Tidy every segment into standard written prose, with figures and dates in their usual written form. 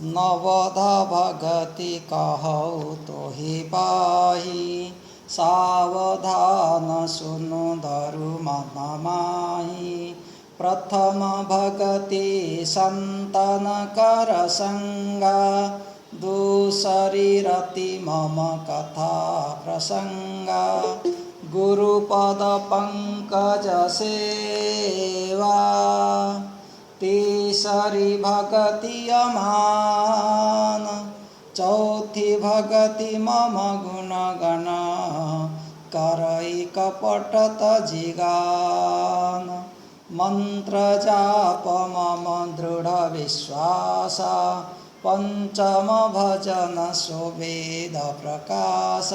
नवधा भगति कहु तोहि पाहि सावधान सुनु धरु मन माहि। प्रथम भगति संतन कर संगा दूसरी रति मम कथा प्रसंगा। गुरुपद पंकज सेवा तीसरी भगति अमान। चौथी भगति मम गुण गण करई कपट तजिगान। मंत्र जाप मम दृढ़ विश्वास पंचम भजन सुवेद प्रकाश।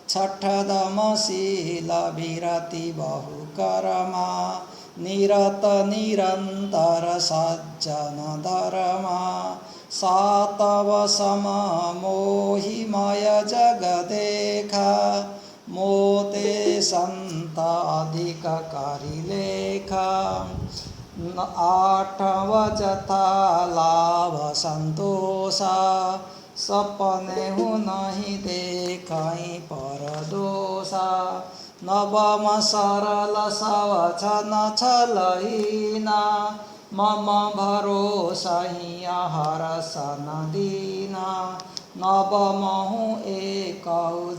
छठदम शील विरति बहुकर्मा निरत निरंतर सज्जन धर्मा। सातव सम मोहिमय जग देखा मोते संत अधिक करि लेखा। आठव जथा लाभ संतोषा सपने हूँ नहीं देखई पर दोषा। नवम सरल सवचन छलहीना मम भरोसा हरस न दीना। नवम हूँ एक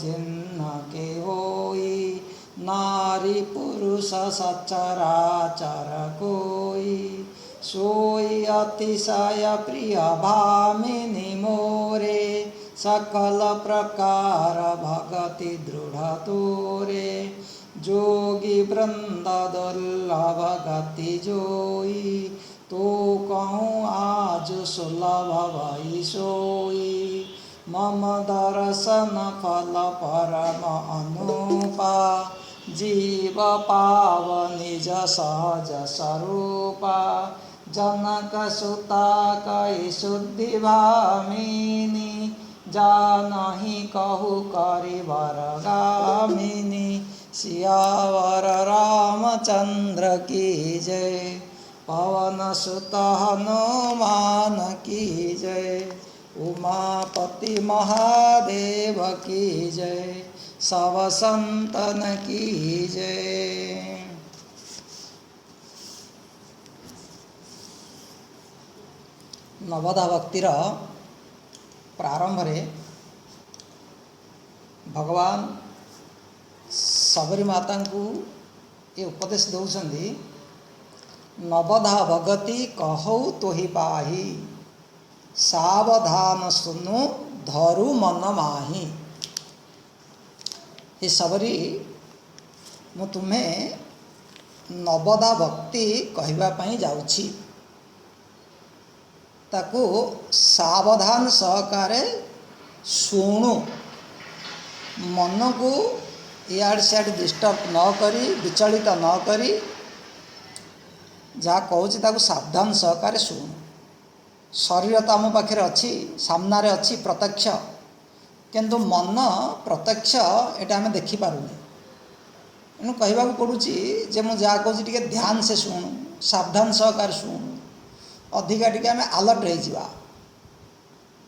जिन्न के होई नारी पुरुष सचराचर कोई। सोई अतिशय प्रिय भामिनी मोरे सकल प्रकार भगति दृढ़ तोरे। जोगी वृंद दुर्लभ गति जोई तो कहूँ आज सुलभ भई सोई। मम दर्शन फल परम अनुपा जीव पाव निज सहज स्वरूपा। जनक सुता कई शुद्धि भामिनी जानहि कहु करि वरगामिनी। सियावर रामचंद्र की जय पवन सुत हनुमान की जय। उमापति महादेव की जय सब संतन की जय। नवधा भक्तिर प्रारंभ रे भगवान सबरी माता को ये उपदेश दौरान नवधा भगति कहु तोहि पाहि सावधान सुनु धरु मन माहि। ये सबरी मु तुम्हें नवधा भक्ति कहवा पई जाउछि ताकू सावधान सहकारे शुणु मन को इयाड़ सियाड़ डिस्टर्ब न करी विचलित न करी जहाँ कहूँ ताकू सावधान सहकारे शुणु। शरीर तो आम पाखे अच्छी सामने अच्छी प्रत्यक्ष किंतु मन प्रत्यक्ष एटा आम देखिपारूनी एणु कहवा पड़ुची जे मुझे जहाँ कहूँ टे ध्यान से शुणु सावधान सहकार शुणु अधिका टी आम आलर्ट हो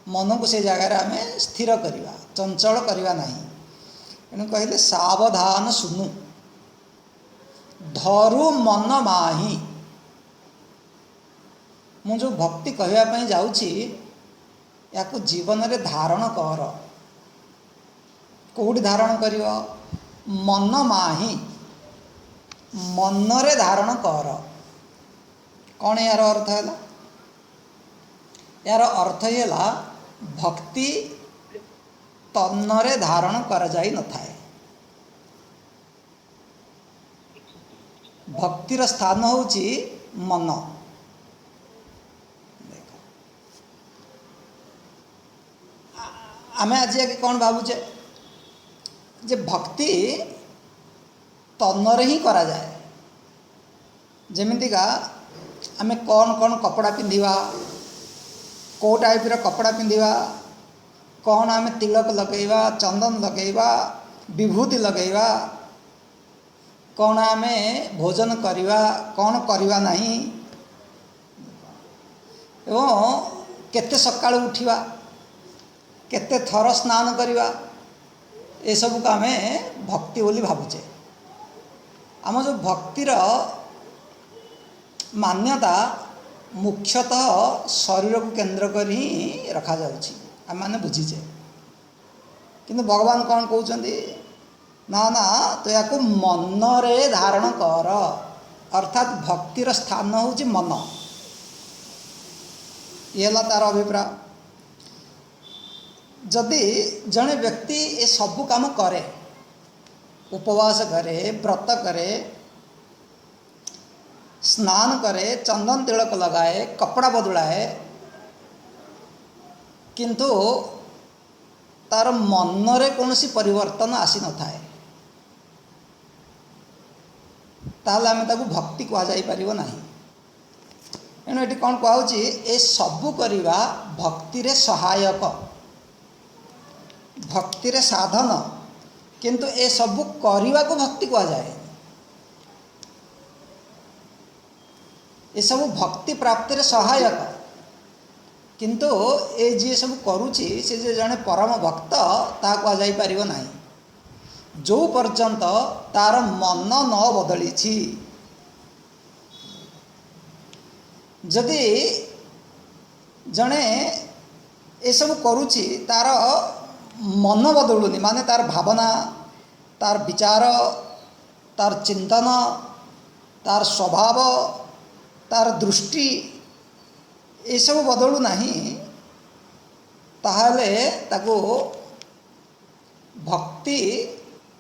मन को से जगार आम स्थिर करवा चंचल करवा नहीं। एणु कहले सावधान सुनु धरु मन माहि। मु जो भक्ति कहवाई जाऊँगी या जीवन रे धारण कर कौटी धारण कर मन माहि मन रे धारण कर। कौन यार अर्थ है यार अर्थ है भक्ति तन्नरे धारण कर जाई न थाए। भक्तिर स्थान होची मन। आमे आज कौन भावुचे जे भक्ति तन्नरे ही करा जाए। जेमितिका आमे कौन कौन कपड़ा पिंधिवा कौ टाइप कपड़ा पिंधिवा कौन आमे तिलक लगेवा चंदन लगेवा विभूति लगेवा कौन आमे भोजन करवा कौन करवा नहीं एवं केते सकाळु उठिबा, केते थर स्नान करवा, ये सब को आम भक्ति बोली भावुचे। आम जो भक्तिर मान्यता मुख्यतः शरीर को केंद्र कर ही रखा जाउछि, आम माने बुझीचे। किंतु भगवान कौन कहते ना ना तो या मन रे धारण कर, अर्थात भक्तिर स्थान हूँ मन। ये तार अभिप्राय। जदि जड़े व्यक्ति ये सबू काम करे, उपवास करे, व्रत करे, स्नान करे, चंदन तिलक लगाए, कपड़ा बदलाए, किंतु तार मन रे कौन सी परिवर्तन आसी न थाए, ताहले आमे ताकू भक्ति कह जाई परिबो नाही। एणु एटी कौन कहउची, ए सबू करिवा भक्ति रे सहायक, भक्ति रे साधन, किंतु ए सबू करिवा को भक्ति कह जाए। ए सबू भक्ति प्राप्ति रे सहायक, किंतु ए जी सब करुची से जे जने परम भक्त ता कह जाई परिबो नाही, जो पर्यंत तार मन न बदली छी। जदि जड़े ये सब करुची तार मन बदलुनी, माने तार भावना, तार विचार, तार चिंतन, तार स्वभाव, तार दृष्टि ये सब बदलू नहीं, ताहले ताको भक्ति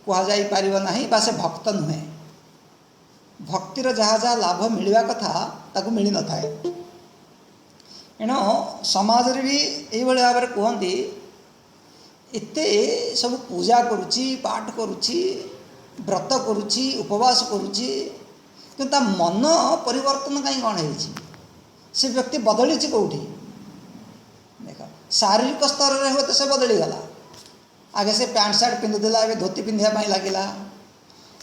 कह जाई परिबो नाही, बा से भक्त नुहे। भक्तिर जहाँ जहाँ लाभ मिलवा कथा ताको मिली न थाए। एणु समाज रे भी यही भाव में कहती एते सब पूजा करुची, पाठ करुची, व्रत करुची, उपवास करुची, किंतु ता मन परिवर्तन कहीं कौन है, से व्यक्ति बदली कौटी। देख शारीरिक स्तर में हुए तो से बदली गला, आगे से पैंट सार्ट पिंधुला, ए धोती पिंधा लगिला,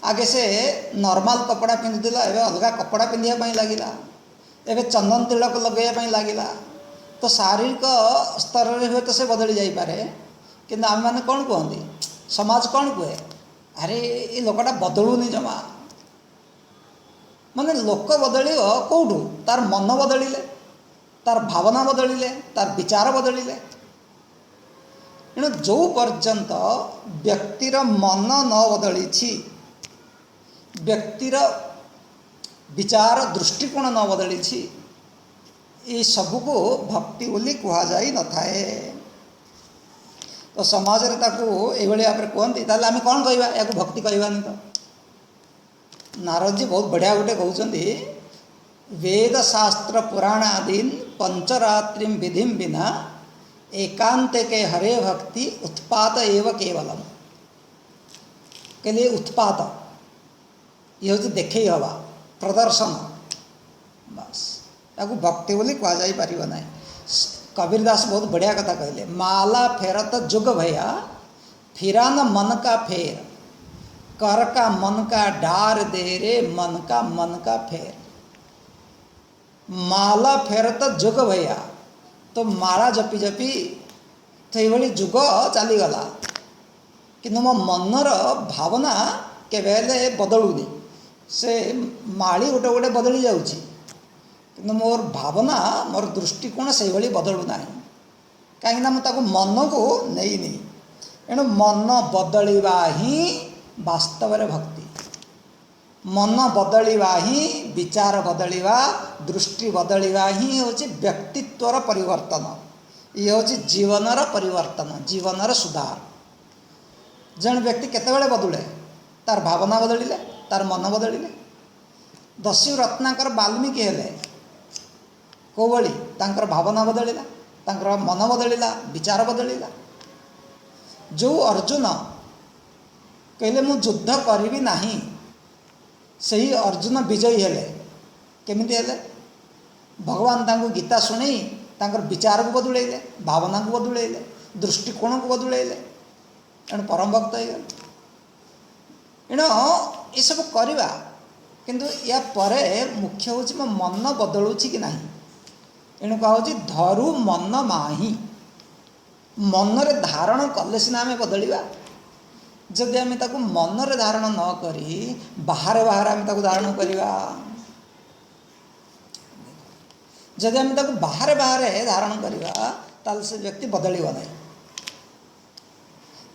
आगे से नॉर्मल कपड़ा पिंधुला, ए अलग कपड़ा पिंधा लगिला, एवं चंदन तिलक लगे लगिला। तो शारीरिक स्तर में हुए तो से बदली जापे, कि आम मैंने कौन कहती, समाज कौन कहे, अरे ये लोकटा बदलुनी जमा। माने लोक बदल कौटू, तार मन बदलिले, तार भावना बदलिले, तार विचार बदलिले। एणु जो पर्यंत व्यक्तिर मन न बदली, व्यक्तिर विचार दृष्टिकोण न बदली, ये सबको भक्ति बोली कह जाई न थाए। तो समाज रे ताकू ए भली भाव कहती, ताले आमे कौन कहवा, या भक्ति कहवानी। तो नारद जी बहुत बढ़िया गोटे कहते, वेद शास्त्र पुराण आदीन पंचरात्रि विधि बिना एकांत के हरे भक्ति उत्पात एव केवलम। के लिए उत्पात ये हूँ देखे हवा, प्रदर्शन, बस ताकू भक्ति बोली कह जाई परिबो नाही। कबीरदास बहुत बढ़िया कथा कहले, माला फेरत जुग भैया फिरान मन का फेर, कर का मन का डार दे रे मन का फेर। माला फेरत जुग भैया, तो माला जपी जपी तो ये जुग चलीगला, कि मो मनर भावना केबेले बदलुनी, से माली गोटे गोटे बदली जाउची, कि मोर भावना मोर दृष्टिकोण से भाई बदलू ना, कहीं मुझे मन को नहीं। एणु मन बदलवा ही वास्तव रे भक्ति, मन बदलवा ही विचार बदलवा, दृष्टि बदलवा ही हूँ व्यक्तित्वर परिवर्तन, ये हूँ जीवनर परिवर्तन, जीवनर सुधार। जन व्यक्ति केतेबेले बदले, तार भावना बदलिले, तार मन बदलिले। दस्यु रत्नाकर वाल्मीकि हेले को भली, तांकर भावना बदलिला, तांकर मन बदलिला, विचार बदलिला। जो अर्जुन कहले मु युद्ध करिबी नाही, सही अर्जुन विजयी हेले। केमिति हेले? भगवान तांको गीता शुणी तांकर विचार को बदलैले, भावना को बदलैले, दृष्टिकोण को बदलैले, एणु परम भक्त हो गले। एणु ये सब करवा, किंतु या परे मुख्य हूँ मो मन बदलुची कि नहीं। एणु कह धरु मन माही मनरे धारण कले सीना आम बदलिया जदि आम ताकू मनरे धारण न करी बाहर बाहर आम ताकू धारण करवा जदि आम ताकू बाहर बाहर धारण करवा ताल से व्यक्ति बदलिब नहीं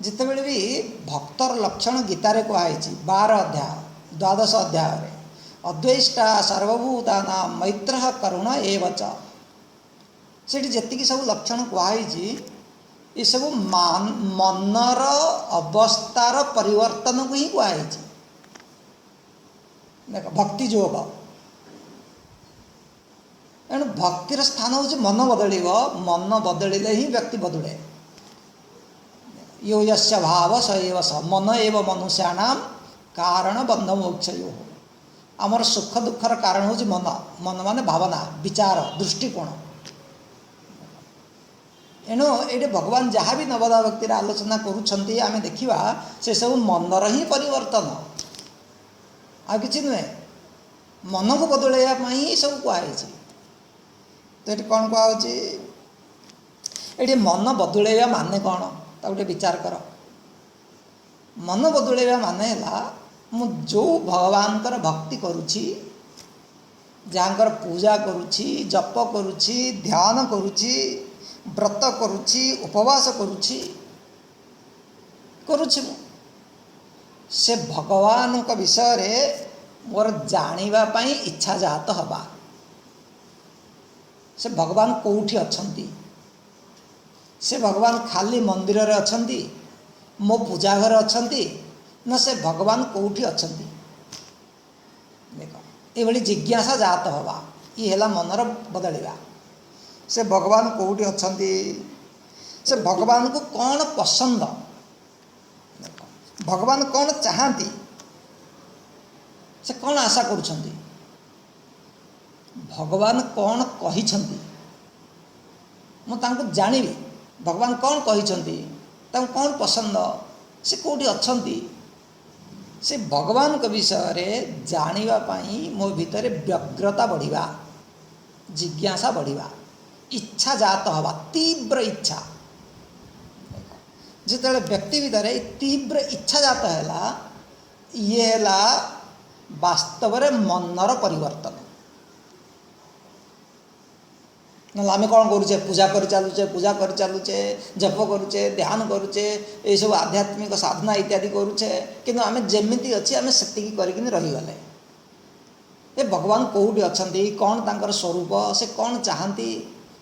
जितेबले भी भक्तर लक्षण गीतार कहुई 12 अध्याय 12 अध्याय अद्वैष्टा सर्वभूता नाम मैत्र करुण एवच से जी सब लक्षण कहुई ये सब मनर अवस्थार परिवर्तन को ही कहुई देख भक्ति योग एणु भक्तिर स्थान हूँ मन बदल मन बदलिले ही व्यक्ति बदले यो यस्य भाव स एव स मन एव मनुष्याणाम कारण बंध मोक्षयो आमर सुख दुखर कारण हूँ मन मन माने भावना विचार दृष्टिकोण एणु ये भगवान जहाँ भी नवदा भक्तिर आलोचना करुँच आम देखा से सब मनर ही परिवर्तन आ कि नुहे मन को बदलैया ही सब कहुई तो ये कौन कहुच्छी ये मन बदलैया माने कौन गोटे विचार कर मन बदलैया माने मु जो भगवान भक्ति करुछि जहाँकर पूजा करुछि जप करुछि ध्यान करुछि व्रत करुछि उपवास करुछि करुछि से भगवान का विषय रे मोर जानिबा पई इच्छा जात हबा से भगवान कोठी अछंती से भगवान खाली मंदिर रे अछंती मो पूजा घर अछंती न से भगवान कोठी अछंती देख ये जिज्ञासा जात हवा ये है मनर बदलिया से भगवान कोठी अछंती से भगवान को कौन पसंद भगवान कौन चाहती से कौन आशा करुछंती भगवान कौन कही मुझे जानिबी भगवान कौन कही कौन पसंद से कौटी अच्छी से भगवान के विषय रे जानिबा पाई मो भितर व्यग्रता बढ़िबा जिज्ञासा बढ़िबा इच्छा जात हवा तीव्र इच्छा जिते व्यक्ति भितर तीव्र इच्छा जात है ये है वास्तव रे मनर परिवर्तन ना आम कौन करुचे पूजा कर चलुचे जप करुचे ध्यान करुचे ये सब आध्यात्मिक साधना इत्यादि करुचे किंतु आम जमीती अच्छी आम से रहीगले ये भगवान कौटी अच्छा कौन तांकर स्वरूप से कौन चाहती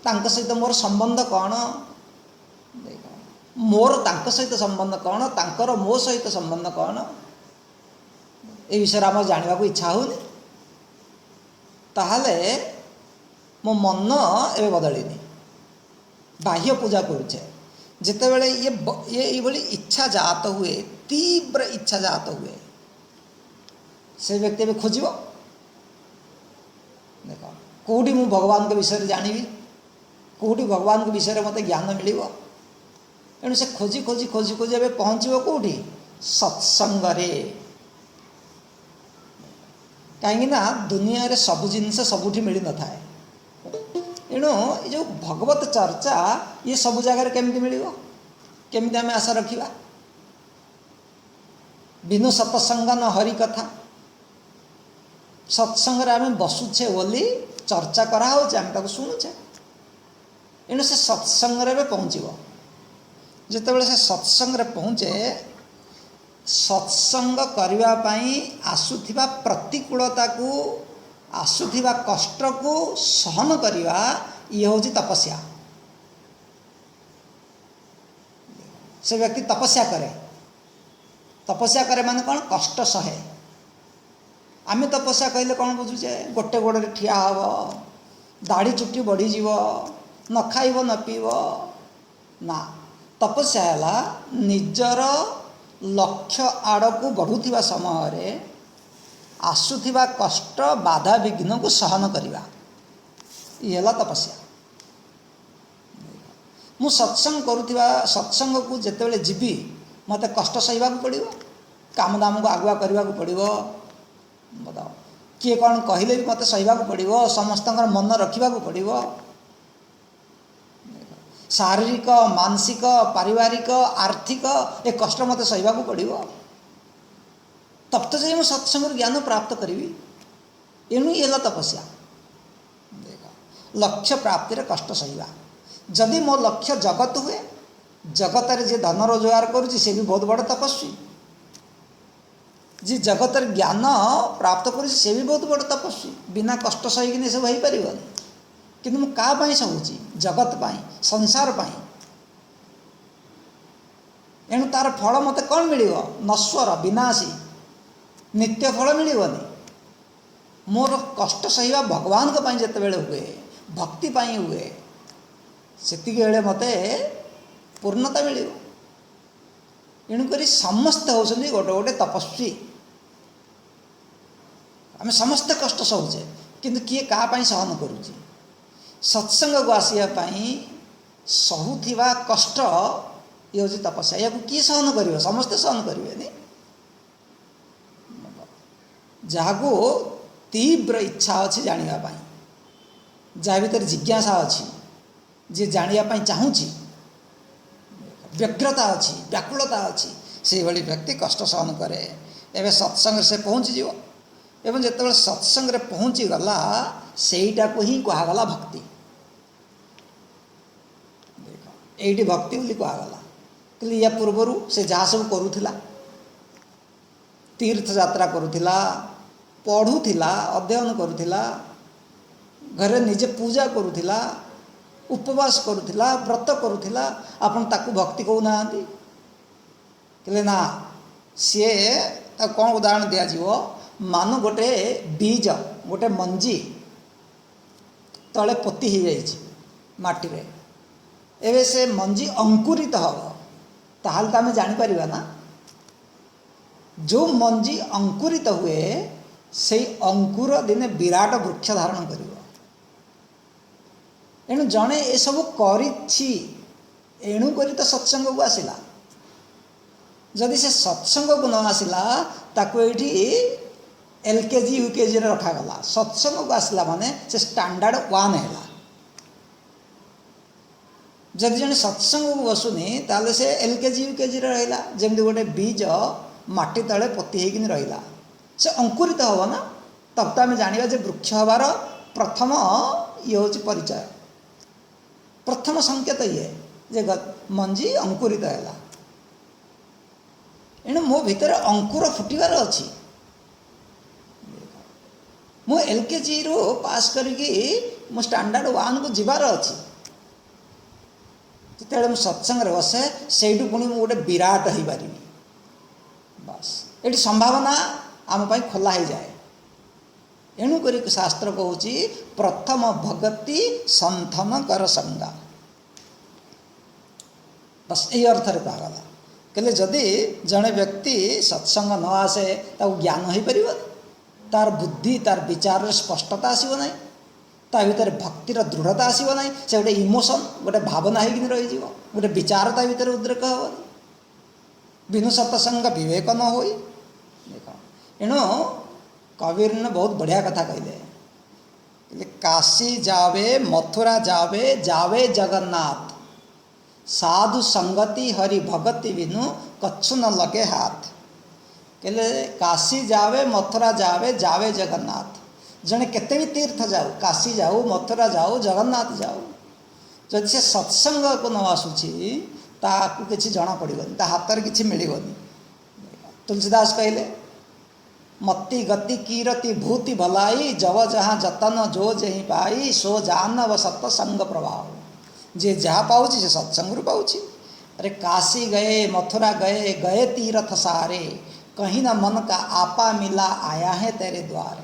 सहित मोर संबंध कौन मोर तांक सहित संबंध कौन तांकर मो सहित संबंध कौन ये विषय आम जानवा को इच्छा होनी ताहले मो मन ए बदलनी बाह्य पूजा करुचे जिते बड़े ये इच्छा जात हुए तीव्र इच्छा जात हुए से व्यक्ति भी खोज देख कौटी मु भगवान के विषय जानिबी कौटी भगवान के विषय मत ज्ञान मिल एणु से खोजी खोजी खोजी खोजी ए पहुँचो कौटी सत्संग कहीं दुनिया रे सब जिनस सबुठी मिल न थाए एणु जो भगवत चर्चा ये सब जगह केमती मिल केमती आम आशा रखा बिनु सत्संग न हरि कथा सत्संग आम बसुचे बोली चर्चा कराऊे शुणुचे एणु से सत्संग पहुँचब जिते से सत्संग पहुँचे सत्संग करने आसुथिबा प्रतिकूलता को आसुथिबा कष्ट को सहन करवा ये हूँ तपस्या से व्यक्ति तपस्या करे माने कौन कष्ट सहे आम तपस्या कहले कौन बुझुचे गोटे गोड़े ठिया हम दाढ़ी चुट्टी बढ़ी जीव न खाइब न पीब ना तपस्या है निजर लक्ष्य आड़ को बढ़ुवा समय आसुथिबा कष्ट बाधा विघ्न को सहन करवा ये तपस्या मु सत्संग करुवा सत्संग को जितेबाला जीवी मत कष्ट सहीबा पड़ो काम दाम को आगुआ करने को पड़ो बताओ किए कौन कहले भी मत सहीबा पड़ो समस्त मन रखा पड़ो शारीरिक मानसिक पारिवारिक आर्थिक ए कष्ट मत सहिबा को पड़ो तब तो जाए मुझे सत्संग ज्ञान प्राप्त करी एणु ये तपस्या देख लक्ष्य प्राप्तिर कष्ट सहिबा जदि मो लक्ष्य जगत हुए जगत रे जे धन रोजगार करुच्ची से भी बहुत बड़ तपस्वी जी जगत ज्ञान प्राप्त कर से भी बहुत बड़ तपस्वी बिना कष्ट सही सब हो पार कि मुझे सहूची जगत पाई संसार पाई एणु तार फल मत कौन मिल नश्वर विनाशी नित्य फल मिलनी मोर कष्ट सहिबा भगवान को जिते बड़े हुए भक्ति पाई हुए सेतिक बेले मते पूर्णता मिल एणुक समस्ते होती गोटे गोटे तपस्वी आम समस्ते कष्ट सहूचे किंतु किए क्या सहन करुच्ची सत्संग को आसवाई सहूथिबा कष्ट ये हूँ तपस्या या किए सहन कर समस्ते सहन करें जहाँ को तीव्र इच्छा अच्छी जानापी जहाँ भर जिज्ञासा अच्छी जी जानापी चाहूँगी व्यग्रता अच्छी व्याकुलता अच्छी से भली व्यक्ति कष्ट सहन करे एवं सत्संग से पहुँची एवं जिते सत्संग पहुँची गला सेटा को ही कहगला भक्ति देख ये भक्ति बोली कहगला कि या पूर्वर से जहाँ सब करूला तीर्थ यात्रा करूला पढ़ुला अध्ययन करूला घरे निजे पूजा करूला उपवास करूला व्रत करूला आपन ताकू भक्ति कहूना कहले ना सी कौन उदाहरण दिज्व मान गोटे बीज गोटे मंजी तले पोती हो जाटी एवं से मंजी अंकुरित हम ताहले तो आम जापर ना जो मंजी अंकुरित हुए से अंकुर दिने विराट वृक्ष धारण कर एणु जड़े ये सब करेणु कर तो सत्संग को आसला जदि से सत्संग को न आसला ताको ये एलकेजी यूकेजी रखागला सत्संग को आसला माने से स्टैंडर्ड 1 है जदि जन सत्संग को बसुनी ताले से एलकेजी यूकेजी रहा जमी गोटे बीज माटी तले पोती होकिन रहा से अंकुरित हम ना तब तो आम जाना जे वृक्ष हबार प्रथम ये हूँ परिचय प्रथम संकेत ये जे मंजी अंकुरित है एणु मो भितर अंकुर फुटबार अच्छी मु एलकेजी रू पास करके मो स्टैंडर्ड 1 को जीवार अच्छी जिते मुझे सत्संग बसे से पुणी मुझे गोटे विराट हो पारि बस ये संभावना आम खोला हो जाए एणुक शास्त्र कहूँ प्रथम भगति संथन कर संगा बस यही अर्थ कहगला कहले जदि जड़े व्यक्ति सत्संग न आसे ज्ञान हो पार तार बुद्धि तार विचार स्पष्टता आसब ना ता भीतर भक्तिर दृढ़ता आसब ना से गोटे इमोशन गोटे भावना होगी रही गोटे विचारता भीतर उद्रेक हेनी बिनु सत्संग विवेक न हो देख एणु कबीर ने बहुत बढ़िया कथा कहले काशी जावे मथुरा जावे जावे जगन्नाथ साधु संगति हरि भगति बिनु कच्छु न लगे हाथ कहले काशी जावे मथुरा जावे जावे जगन्नाथ जने केते भी तीर्थ जाऊ काशी जाऊ मथुरा जाऊ जगन्नाथ जाऊ जदि से सत्संग को न आसूची ताकू किसी जना पड़ोनी ता हाथ में किसी मिलनी तुलसीदास कहले मत्ती गति कीरति भूति भलाई जव जहाँ जतन जो जही पाई सो जानव सत्संग प्रभाव जे जहाँ पाऊँ से सत्संग पाऊँ अरे काशी गए मथुरा गए गए तीर्थ सारे कहीं ना मन का आपा मिला आया है तेरे द्वार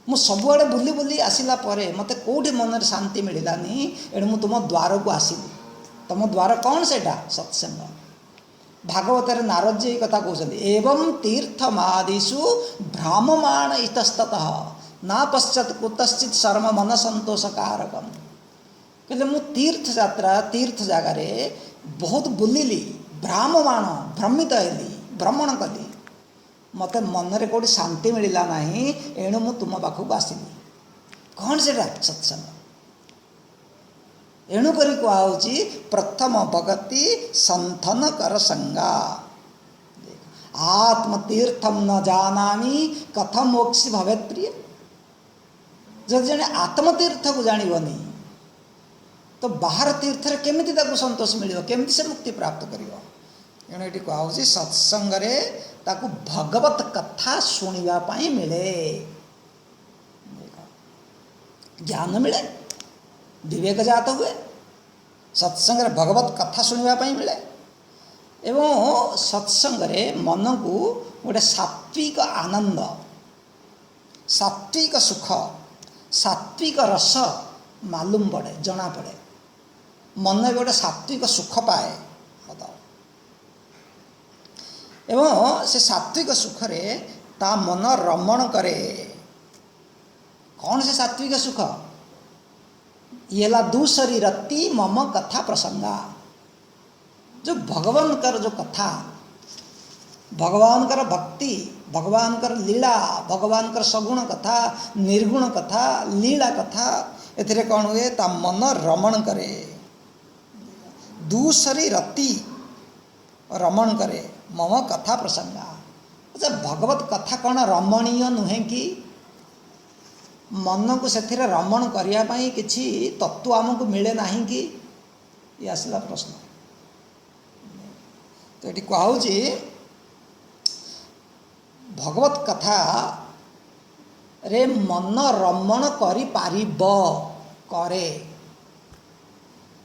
मु सबुआड़े बुली बुली आसला मत कौटी मन शांति मिलानी एणु मु तुम द्वार को आसली तुम द्वार कौन से सत्संग भागवत नारद जी कथा कहते एवं तीर्थमादिषु भ्राम्यमाण इतस्ततः ना पश्चात कुतश्चित शर्म मन संतोष कारकम कहले मु तीर्थ यात्रा तीर्थ जगार बहुत बुलिली भ्राम्यमाण भ्रमित हेली भ्रमण कली मत मनरे कौटी शांति मिलला ना एणु मु तुम पाखक आसली कौन से सत्संग एणुक कहुची प्रथम भगति संथन कर संगा। आत्मतीर्थम न जानामी कथम मोक्षी भवेत प्रिय। जब जने आत्मतीर्थ को जानवनी तो बाहर तीर्थ केमिति ताको संतोष मिलियो, केमिति से मुक्ति प्राप्त करियो। एणु ये कहुची सत्संग रे ताको भगवत कथा शुणिबा पई मिले, ज्ञान मिले, विवेक जात हुए। सत्संग रे भगवत कथा शुणिबा पई मिले एवं सत्संग रे मन को गोटे सात्विक आनंद, सात्विक सुख, सात्विक रस मालूम पड़े, जना पड़े। मन भी गोटे सात्विक सुख पाए एवं से सात्विक सुख रे ता मन रमण करे। कौन से सात्विक सुख? येला दूसरी रत्ती मम कथा प्रसंगा। जो भगवान कर जो कथा, भगवान कर भक्ति, भगवान कर लीला, भगवान कर सगुण कथा, निर्गुण कथा, लीला कथा, एथिरे कौन हुए ता मन रमण करे। दूसरी रति रमण करे मम कथा प्रसंगा। अच्छा, भगवत कथा कौन रमणीय नुहे कि? मन को से रमण करने किसी तत्व आमको मिले नहीं कि? ये आसला प्रश्न। तो ये कहुची भगवत कथा रे मन रमण करि पारिब करे।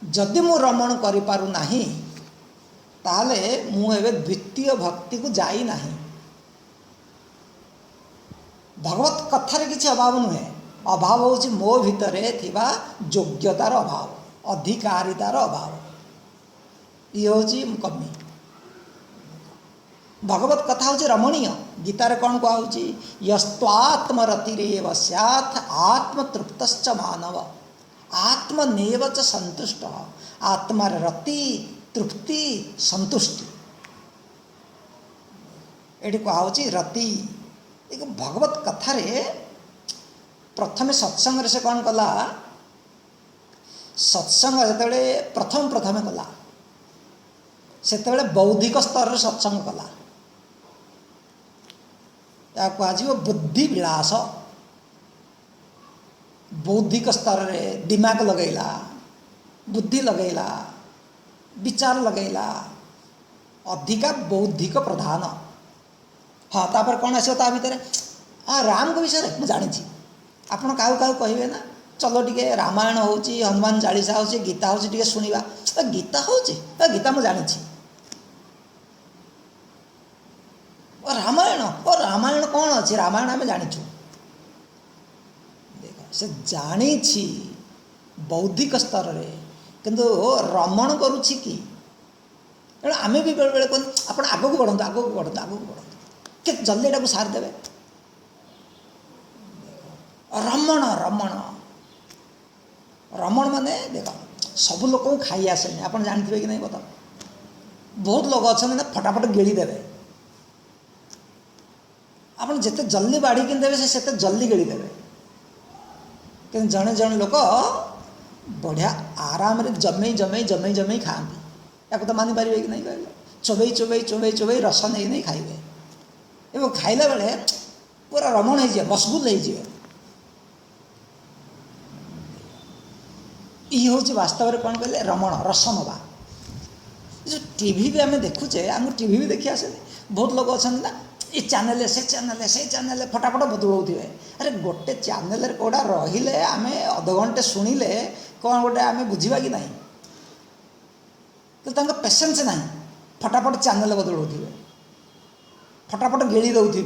जदि मु रमण करि पारु नाही ताले मु एबे द्वितीय भक्ति को जाई नाही। भगवत कथार किसी अभाव नुहे, अभाव होची मो भितरे थिबा योग्यतार अभाव, अधिकारितार अभाव, ये होची कमी। भगवत कथा होची रमणीय। गीतार कौन कहुची? यस्त्वात्मरतिरेव स्यात् आत्मतृप्तश्च मानव आत्मनेव च संतुष्ट। आत्मार रति, तृप्ति, संतुष्टि, ये कहुची रति। एक भगवत कथारे प्रथमे सत्संग से कौन कला? सत्संग जिते प्रथम कला से बौद्धिक स्तर सत्संग कला। या कह बुद्धि विलास। बौद्धिक स्तर रे दिमाग लगैला, बुद्धि लगैला, विचार लगैला, अधिका बौद्धिक प्रधान। हाँ, तापर कौन आसो ता भितर? हाँ, राम को विषय मुझे जानी। आपड़ क्या क्या कहे ना, चलो टिके रामायण हो, हनुमान चालीसा हो, गीता हो, टे शुणा। गीता हो, गीता मुझे जानी। रामायण और रामायण कौन अच्छी? रामायण आम जाचु। देख से जानी बौद्धिक स्तर रे, किंतु रमण करुच्ची कि? आम भी बेले बेले कहते आप आग को बढ़त, आग को बढ़त, आग को बढ़त, के जल्दी एटा सार देवे। रमण रमण रमण माने देख सब लोक खाई आसेनि। आप जानते कि नहीं बता? बहुत लोग अच्छा ना फटाफट गिली देवे। आप जिते जल्दी बाढ़ी देवे से जल्दी गिली देवे। कि जड़े जड़े लोक बढ़िया आराम रे जमे जमे जमे जमे खाती। या तो मानि पारे कि नहीं कहले? चोबई चोबई चोबई चोबई रस नहीं नहीं खाइबे एवं खाइला बेले पूरा रमण हो जाए, मशगुल हो जाए। ये हूँ वास्तव में कौन कहले? रमण, रस नवा। जो टीवी भी आम देखुचे, आम टीवी भी देखी आसे। बहुत लोग अच्छा ना ये चैनल से चैनल से चैनल फटाफट बदलाउे। अरे गोटे चैनल कौड़ा रहिले आम अध घंटे शुणिले कौन गोटे आम बुझा कि नहीं? तो पेसेंस ना, फटाफट चैनल बदलाउे, फटाफट गिली दौथे।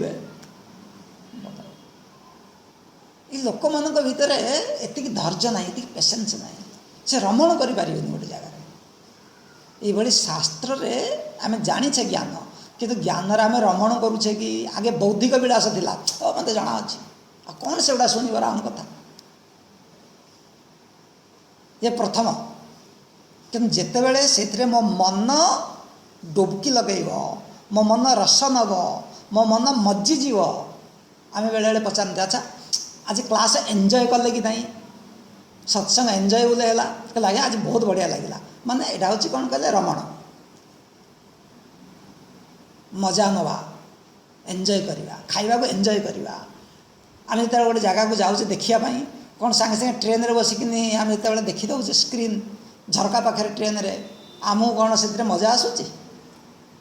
ये लोक मान भितर एति धैर्य ना, ये पेसेंस ना, से रमण करें गोटे जगार। ये शास्त्र रे आम जाचे ज्ञान, किंतु ज्ञान आम रमण करुचे कि? आगे बौद्धिक विलास थिला, मत जना अच्छी कौन से गुड़ा शुणव राम कथा। ये प्रथम। कि जिते बड़े से मो मन डुबकी लगेब, मो मन रस नब, मो मन मज्जिजीव। आम बेले बेले पचारते अच्छा आज क्लास एंजॉय कले कि नहीं? सत्संग एंजॉयबल है कहला आज बहुत बढ़िया लगे माने यहाँ हूँ कौन कहले रमण मजा नवा एंजॉय करवा खाइबा को एंजॉय करवा आम जो गोटे जगह को जाऊे देखापी कौन सांगे सांगे ट्रेन रे बसिकिनी आम जो देखीदे स्क्रीन झरका पाखे ट्रेन रे आमको कौन से मजा आसूँ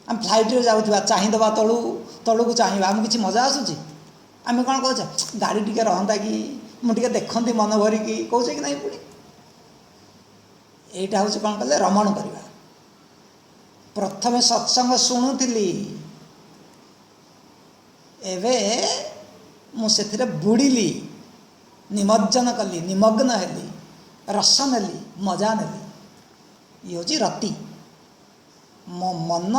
आम फ्लाइट रे जाऊँ चाहिदबा तलू तलू को चाहिए आम कि मजा आसूँ आम कौन कहे गाड़ी टी रहा कि मुझे देखती मन भरिकी कहे कि नहीं पुणी यहाँ हूँ कौन कहले रमण करवा प्रथमे सत्संग शुणुली एवे मुझे बुड़िली निमज्जन कली निमग्न हेली रस नेली मजा नेली ये हूँ रति मो मन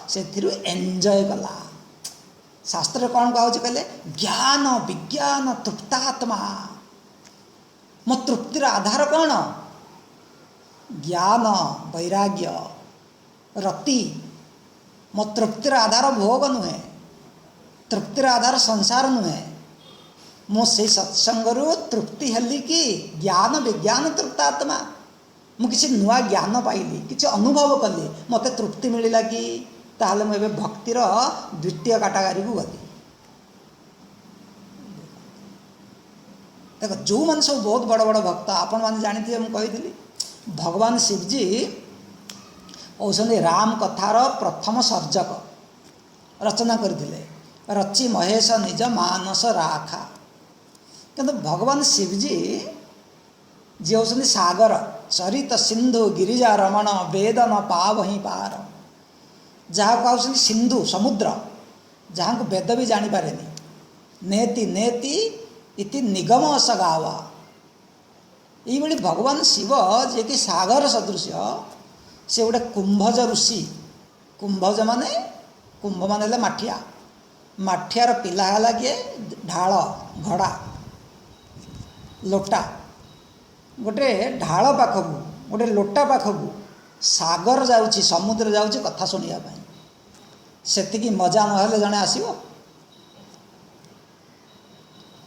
से एंजॉय कला शास्त्र कौन कहे कहले ज्ञान विज्ञान तृप्तात्मा मो तृप्तिर आधार कौन ज्ञान वैराग्य रति मो तृप्तिर आधार भोग नुहे तृप्तिर आधार संसार नुहे मो से सत्संग तृप्ति हेली कि ज्ञान विज्ञान तृप्तात्मा मुझे नुआ ज्ञान पाइली किसी अनुभव कली मत तृप्ति मिलला कि ताहले मुझे भक्तिर द्वितीय काटागारी को गली देख जो मैंने सब बहुत बड़ बड़ भक्त आपण मैंने जानी मुझे कही भगवान शिवजी होती राम कथार प्रथम सर्जक रचना करते रचि महेश निज मानस राखा किंतु भगवान शिवजी जी होती सागर सरित सिंधु गिरिजा रमण वेद न पावही पार जहाँ कहते सिंधु समुद्र जहाँ को वेद भी जानीपारे नेति नेति इति निगम सगावा ये भगवान शिव जे कि सागर सदृश से गोटे कुंभज ऋषि कुंभज माने कुंभ मान माठिया माठियार पिला है किए ढाल घड़ा लोटा गोटे ढाल पाखक गोटे लोटा पाखक सागर जाऊँगी समुद्र जाऊँगी कथा शुणापी से मजा ना जड़े आसो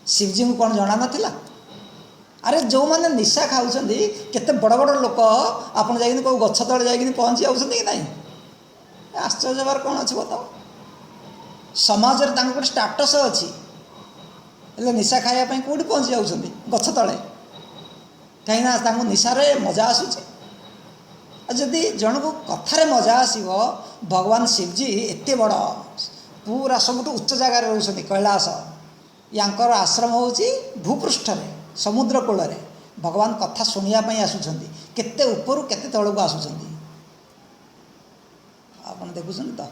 शिवजी को कौन जना नाला अरे जो मैंने निशा खाऊँ केते बड़ बड़ लोक आप कौ गछ तले जा पहुँची जाऊँ कि नहीं आश्चर्य बार कौन अच्छे बताओ समाज रे गोटे स्टाटस अच्छी निशा खायापी कौटी पहुँची जाऊँ गछ तले कहीं निशारे मजा आसूचे जदि जन को कथार मजा आसो भगवान शिवजी एत बड़ पूरा सब उच्च जगार रोचे कैलास यांकर आश्रम हूँ भूपृष्ठ समुद्र कूल भगवान कथा शुणापी आसुँच केते उपरू केते तल को आसुँच आप देखुं तो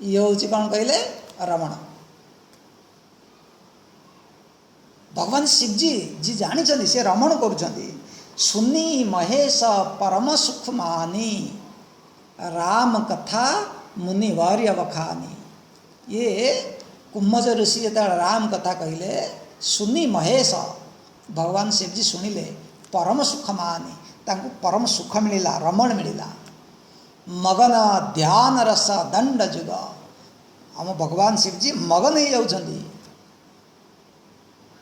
ये हूँ कौन कहले रमण भगवान शिवजी जी जानी से रमण करुँच सुनी महेश परम सुख मानी राम कथा मुनि वर्य बखानी ये कुंभज ऋषि जो राम कथा कहले सुनी महेश भगवान शिवजी शुणिले परम सुख मानी तांको परम सुख मिलला रमण मिलला मगन ध्यान रस दंड जुग आम भगवान शिवजी मगन हो जाउछंदी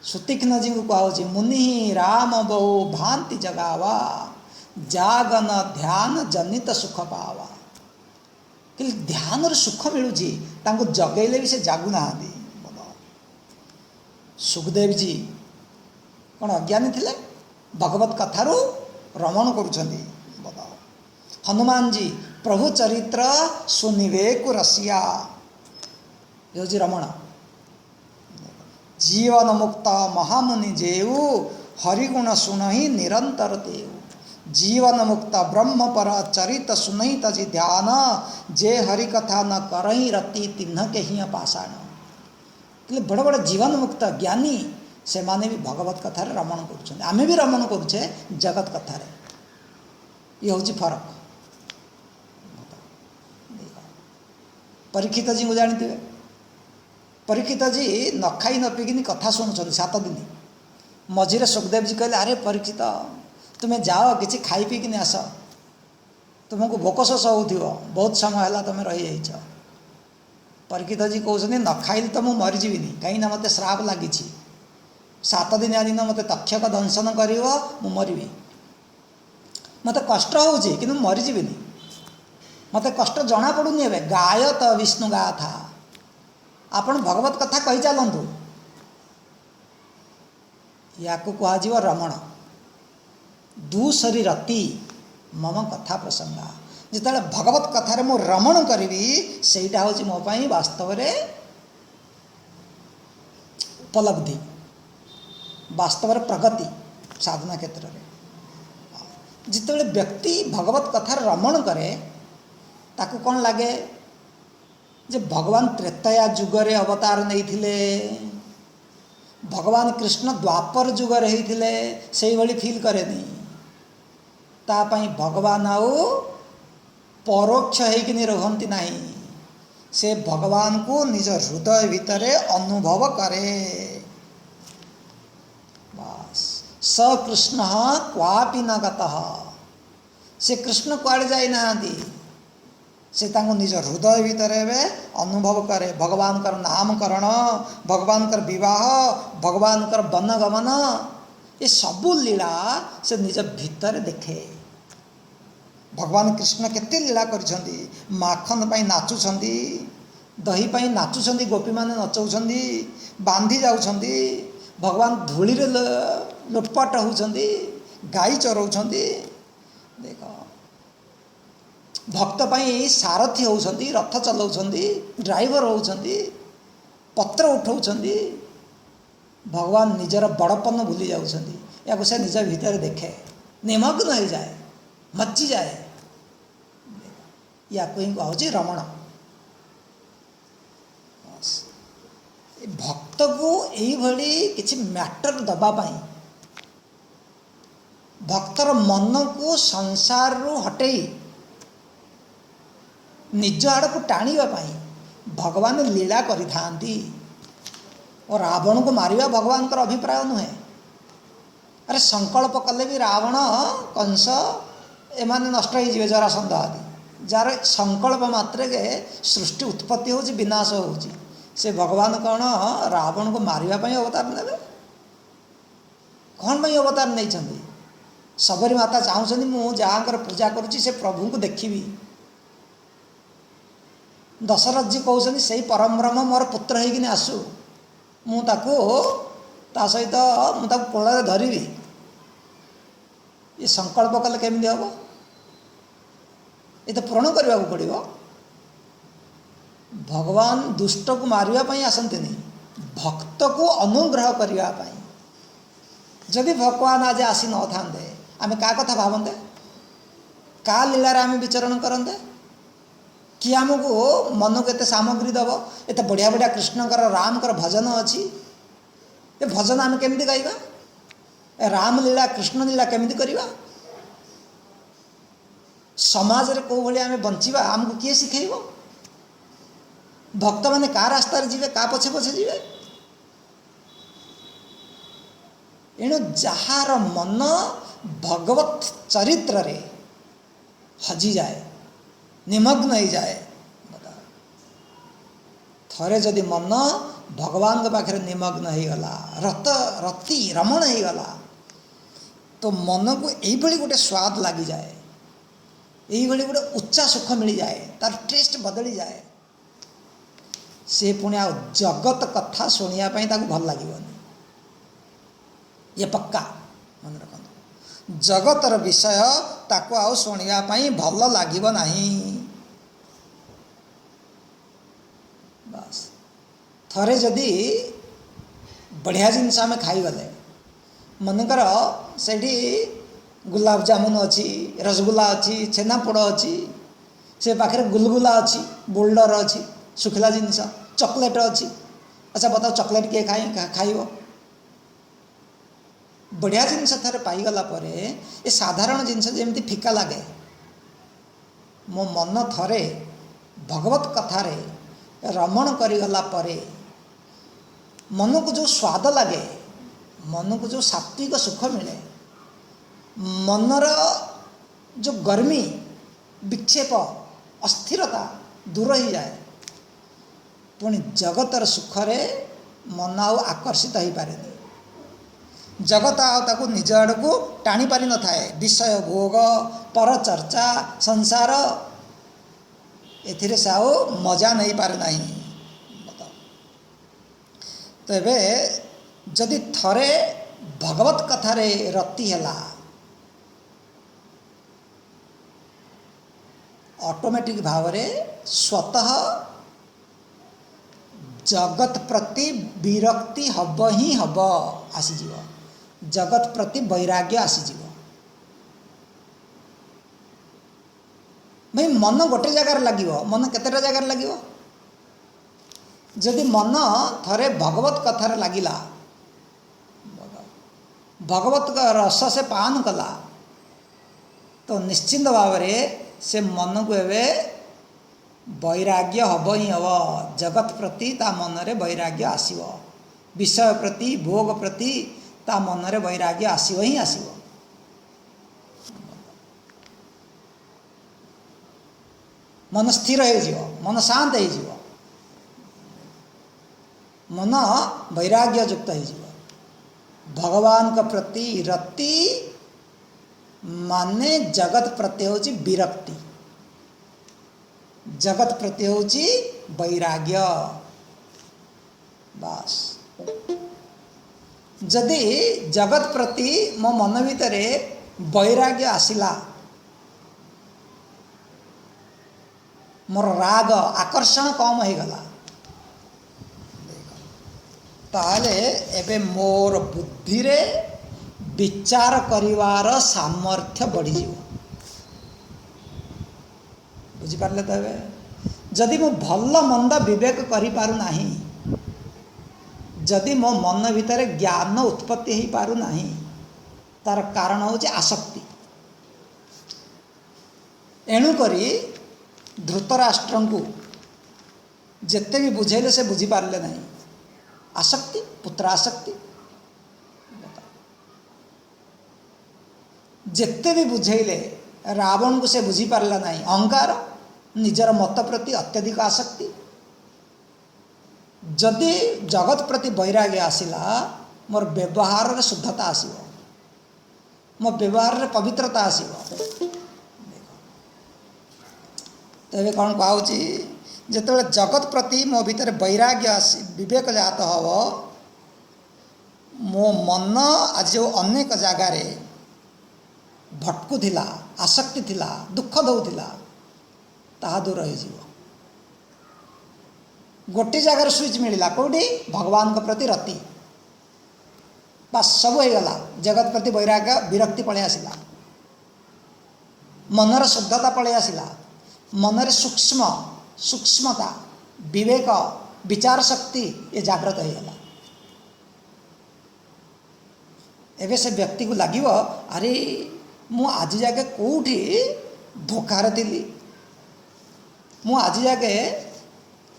सुतीक्ष्ण जी को कहुची मुनि राम बहु भांति जगावा जागन ध्यान जनित सुख पावा कि ध्यान सुख मिलूची तांको जगैले भी से जागुना सुखदेव जी कौन अज्ञानी थिले भगवत कथारू रमण करुछंदी हनुमान जी प्रभु चरित्र सुनिवे को रसिया ये रमण जीवन मुक्त महामुनि जेऊ हरिगुण सुनहि निरंतर देव जीवन मुक्त ब्रह्म पर चरित सुनहि तजी ध्यान जे हरि कथा न करही रति तिन्ह के ही पाषाण बड़ बड़ जीवन मुक्त ज्ञानी से माने भी भगवत कथार रमण कर आमे भी रमण करुचे जगत कथार ये हूँ फरक परीक्षित जी को जानते परीक्षित जी न खाई न पीकिनी कथा शुणुं 7 दिन मझीरे सुखदेव जी कहले अरे परीक्षित तुम्हें जाओ किसी खाई पीकिनी आस तुमको भोक शोष हो बहुत समय है तुम रही जाइछ परीक्षित जी कहते न खाइले तो मुझे मरीजी कहीं मत श्राप लगी 7 ଦିନିଆ ଦିନ ମୋତେ ତକ୍ଷକ ଦଂଶନ କରିବ, ମୁଁ ମରିବି। ମୋତେ କଷ୍ଟ ହେଉଛି କିନ୍ତୁ ମରିଯିବିନି। ମୋତେ କଷ୍ଟ ଜଣାପଡ଼ୁନି। ଏବେ ଗାୟତ ବିଷ୍ଣୁ ଗାଥା, ଆପଣ ଭଗବତ କଥା କହି ଚାଲନ୍ତୁ। ୟାକୁ କୁହାଯିବ ରମଣ। ଦୁସରି ରତି ମମ କଥା ପ୍ରସଙ୍ଗା। ଯେତେବେଳେ ଭଗବତ କଥାରେ ମୁଁ ରମଣ କରିବି, ସେଇଟା ହେଉଛି ମୋ ପାଇଁ ବାସ୍ତବରେ ଉପଲବ୍ଧି, ବାସ୍ତବରେ ପ୍ରଗତି ସାଧନା କ୍ଷେତ୍ରରେ। ଯେତେବେଳେ ବ୍ୟକ୍ତି ଭଗବତ କଥାରେ ରମଣ କରେ, ତାକୁ କ'ଣ ଲାଗେ ଯେ ଭଗବାନ ତ୍ରେତୟା ଯୁଗରେ ଅବତାର ନେଇଥିଲେ, ଭଗବାନ କୃଷ୍ଣ ଦ୍ୱାପର ଯୁଗରେ ହେଇଥିଲେ, ସେଇଭଳି ଫିଲ୍ କରେନି। ତା ପାଇଁ ଭଗବାନ ଆଉ ପରୋକ୍ଷ ହେଇକିନି ରୁହନ୍ତି ନାହିଁ। ସେ ଭଗବାନଙ୍କୁ ନିଜ ହୃଦୟ ଭିତରେ ଅନୁଭବ କରେ। ବାସ୍, ସ କୃଷ୍ଣ କ୍ୱାପି ନ ଗତଃ। ସେ କୃଷ୍ଣ କୁଆଡ଼େ ଯାଇନାହାନ୍ତି, ସେ ତାଙ୍କୁ ନିଜ ହୃଦୟ ଭିତରେ ଏବେ ଅନୁଭବ କରେ। ଭଗବାନଙ୍କର ନାମକରଣ, ଭଗବାନଙ୍କର ବିବାହ, ଭଗବାନଙ୍କର ବନଗମନ, ଏ ସବୁ ଲୀଳା ସେ ନିଜ ଭିତରେ ଦେଖେ। ଭଗବାନ କୃଷ୍ଣ କେତେ ଲୀଳା କରିଛନ୍ତି। ମାଖନ ପାଇଁ ନାଚୁଛନ୍ତି, ଦହି ପାଇଁ ନାଚୁଛନ୍ତି, ଗୋପୀମାନେ ନଚଉଛନ୍ତି, ବାନ୍ଧି ଯାଉଛନ୍ତି। ଭଗବାନ ଧୂଳିରେ ଲୋଟପାଟ ହେଉଛନ୍ତି, ଗାଈ ଚରାଉଛନ୍ତି। ଦେଖ, ଭକ୍ତ ପାଇଁ ସାରଥି ହେଉଛନ୍ତି, ରଥ ଚଲାଉଛନ୍ତି, ଡ୍ରାଇଭର ହେଉଛନ୍ତି, ପତ୍ର ଉଠାଉଛନ୍ତି। ଭଗବାନ ନିଜର ବଡ଼ପନ ଭୁଲି ଯାଉଛନ୍ତି। ୟାକୁ ସେ ନିଜ ଭିତରେ ଦେଖେ, ନିମଗ୍ନ ହୋଇଯାଏ, ମଜ୍ଜିଯାଏ। ୟାକୁ ହିଁ କହୁଛି ରମଣ। ଭକ୍ତକୁ ଏଇଭଳି କିଛି ମ୍ୟାଟର ଦେବା ପାଇଁ, ଭକ୍ତର ମନକୁ ସଂସାରରୁ ହଟେଇ ନିଜ ଆଡ଼କୁ ଟାଣିବା ପାଇଁ ଭଗବାନ ଲୀଳା କରିଥାନ୍ତି। ଓ ରାବଣକୁ ମାରିବା ଭଗବାନଙ୍କର ଅଭିପ୍ରାୟ ନୁହେଁ। ଆରେ ସଂକଳ୍ପ କଲେ ବି ରାବଣ, କଂସ ଏମାନେ ନଷ୍ଟ ହେଇଯିବେ, ଜରାସନ୍ଧ ଆଦି। ଯାହାର ସଂକଳ୍ପ ମାତ୍ରକେ ସୃଷ୍ଟି ଉତ୍ପତ୍ତି ହେଉଛି, ବିନାଶ ହେଉଛି। ସେ ଭଗବାନ କ'ଣ ରାବଣକୁ ମାରିବା ପାଇଁ ଅବତାର ନେବେ? କ'ଣ ପାଇଁ ଅବତାର ନେଇଛନ୍ତି? ଶବରୀ ମାତା ଚାହୁଁଛନ୍ତି ମୁଁ ଯାହାଙ୍କର ପୂଜା କରୁଛି ସେ ପ୍ରଭୁଙ୍କୁ ଦେଖିବି। ଦଶରଥଜୀ କହୁଛନ୍ତି ସେଇ ପରମବ୍ରହ୍ମ ମୋର ପୁତ୍ର ହେଇକିନି ଆସୁ, ମୁଁ ତାକୁ ତା ସହିତ ମୁଁ ତାକୁ କୋଳରେ ଧରିବି। ଏ ସଂକଳ୍ପ କଲେ କେମିତି ହେବ? ଏ ତ ପୂରଣ କରିବାକୁ ପଡ଼ିବ। ଭଗବାନ ଦୁଷ୍ଟକୁ ମାରିବା ପାଇଁ ଆସନ୍ତିନି, ଭକ୍ତକୁ ଅନୁଗ୍ରହ କରିବା ପାଇଁ। ଯଦି ଭଗବାନ ଆଜି ଆସି ନଥାନ୍ତେ, ଆମେ କାହା କଥା ଭାବନ୍ତେ? କାହା ଲୀଳାରେ ଆମେ ବିଚରଣ କରନ୍ତେ? କିଏ ଆମକୁ ମନକୁ ଏତେ ସାମଗ୍ରୀ ଦେବ? ଏତେ ବଢ଼ିଆ ବଢ଼ିଆ କୃଷ୍ଣଙ୍କର, ରାମଙ୍କର ଭଜନ ଅଛି। ଏ ଭଜନ ଆମେ କେମିତି ଗାଇବା? ଏ ରାମଲୀଳା, କୃଷ୍ଣଲୀଳା କେମିତି କରିବା? ସମାଜରେ କେଉଁ ଭଳି ଆମେ ବଞ୍ଚିବା ଆମକୁ କିଏ ଶିଖେଇବ? ଭକ୍ତମାନେ କାହା ରାସ୍ତାରେ ଯିବେ, କାହା ପଛେ ପଛେ ଯିବେ? ଏଣୁ ଯାହାର ମନ ଭଗବତ ଚରିତ୍ରରେ ହଜିଯାଏ, ନିମଗ୍ନ ହେଇଯାଏ, ଥରେ ଯଦି ମନ ଭଗବାନଙ୍କ ପାଖରେ ନିମଗ୍ନ ହେଇଗଲା, ରତି ରମଣ ହେଇଗଲା, ତ ମନକୁ ଏଇଭଳି ଗୋଟେ ସ୍ୱାଦ ଲାଗିଯାଏ, ଏଇଭଳି ଗୋଟେ ଉଚ୍ଚା ସୁଖ ମିଳିଯାଏ, ତାର ଟେଷ୍ଟ ବଦଳିଯାଏ। ସେ ପୁଣି ଆଉ ଜଗତ କଥା ଶୁଣିବା ପାଇଁ ତାକୁ ଭଲ ଲାଗିବନି। ଇଏ ପକ୍କା ମନେ ରଖନ୍ତୁ, ଜଗତର ବିଷୟ ତାକୁ ଆଉ ଶୁଣିବା ପାଇଁ ଭଲ ଲାଗିବ ନାହିଁ। ବାସ୍, ଥରେ ଯଦି ବଢ଼ିଆ ଜିନିଷ ଆମେ ଖାଇଗଲେ, ମନେକର ସେଇଠି ଗୁଲାବ ଜାମୁନ ଅଛି, ରସଗୋଲା ଅଛି, ଛେନାପୋଡ଼ ଅଛି, ସେ ପାଖରେ ଗୁଲଗୁଲା ଅଛି, ବୋଲ୍ଡର ଅଛି, ଶୁଖିଲା ଜିନିଷ, ଚକୋଲେଟ୍ ଅଛି। ଆଚ୍ଛା ବତାଅ, ଚକୋଲେଟ୍ କିଏ ଖାଇବ? ବଢ଼ିଆ ଜିନିଷ ଥରେ ପାଇଗଲା ପରେ ଏ ସାଧାରଣ ଜିନିଷ ଯେମିତି ଫିକା ଲାଗେ, ମୋ ମନ ଥରେ ଭଗବତ କଥାରେ ରମଣ କରିଗଲା ପରେ ମନକୁ ଯେଉଁ ସ୍ୱାଦ ଲାଗେ, ମନକୁ ଯେଉଁ ସାତ୍ଵିକ ସୁଖ ମିଳେ, ମନର ଯେଉଁ ଗର୍ମୀ, ବିକ୍ଷେପ, ଅସ୍ଥିରତା ଦୂର ହେଇଯାଏ। ପୁଣି ଜଗତର ସୁଖରେ ମନ ଆଉ ଆକର୍ଷିତ ହେଇପାରେନି। जगत आउ निज आड़ को टाणी पारि न थाए। विषय भोग पर चर्चा संसार एथिरे से आओ मजा नहीं पारे नहीं। तो एबे जदि थरे भगवत कथारे रति है ऑटोमेटिक भाव स्वतः जगत प्रति विरक्ति हब ही हब आसीज। जगत प्रति वैराग्य आसीज। भाई मन गोटे जगार लगे मन केतेटा जगार लगे जदि मन थरे भगवत कथार लगिला भगवत रस से पान कला तो निश्चिंत भाव से मन को एवे वैराग्य हब ही हम। जगत प्रति ता मन रे वैराग्य आसीव। विषय प्रति भोग प्रति ता मन रे वैराग्य आसीव ही आसीव। मन स्थिर हो मन शांत हो मन वैराग्य युक्त हो। भगवान का प्रति रति माने जगत प्रति होची विरक्ति। जगत प्रति होची वैराग्य बस। जदि जगत प्रति मो मन भीतर वैराग्य आसिला मोर राग आकर्षण कम हो गला ताले एबे मोर बुद्धि रे विचार करिवार सामर्थ्य बढ़ी जीव। बुझी पारले तबे जदि मो भल मंद विवेक करि पारु नाही जदि मो मन भीतर ज्ञान उत्पत्ति हो पारु नाही तार कारण होचे आसक्ति। एणु करी धृतराष्ट्र को जेते भी बुझेले से बुझी पारले नहीं। आसक्ति पुत्र आसक्ति जेते भी बुझेले रावण को से बुझी पारला नहीं। अहंकार निजर मत प्रति अत्यधिक आसक्ति। जदि जगत प्रति वैराग्य आसिला मोर व्यवहार रे शुद्धता आसीबो मो व्यवहार रे पवित्रता आसीबो। तेरे कौन कहूँ जिते जगत प्रति मो भीतर वैराग्य आसी विवेक जात हव मो मन आज जो अनेक जगार भटकु थिला आसक्ति थिला दुख दौला ताहा दूर हो। गोटे जगार स्विच मिलला कौटी भगवान के प्रति रति बस सब हो गला। जगत प्रति वैराग्य विरक्ति पलि आसिला मनर शुद्धता पलि आसिला मनरे सूक्ष्म सूक्ष्मता विवेक विचार शक्ति ये जागृत हो गला। एवं से व्यक्ति को लगे अरे मु आज जाके कौटी धोखार थी मु आज जाके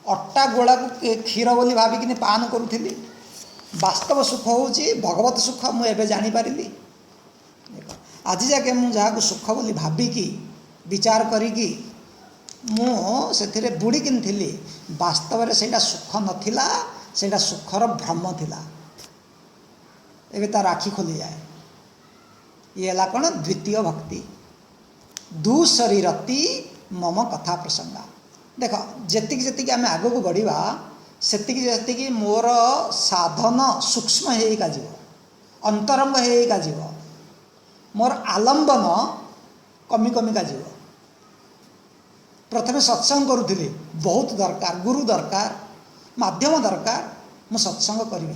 अट्टा गोला को क्षीर बोली भाविकी पान करुली। वास्तव सुख होची भगवत सुख मु एबे जानी पारिली। आज जाके मु जहाँ सुख बोली भाविकी विचार करिकी मु से बुड़ी किन थी वास्तव में सेटा सुख नथिला सेटा सुखर भ्रम थिला। एबे तार आखि खोली जाए। ये है कौन द्वितीय भक्ति दूसरी रति मम कथा प्रसंगा। देख जेतिक जेतिक आम आग को बढ़िया सेतिक जेतिक मोर साधन सूक्ष्म होगा जीव अंतरंग होगा जीव मोर आलंबन कमी कमिका जीव। प्रथमे सत्संग करुली बहुत दरकार गुरु दरकार माध्यम दरकार मु सत्संग करी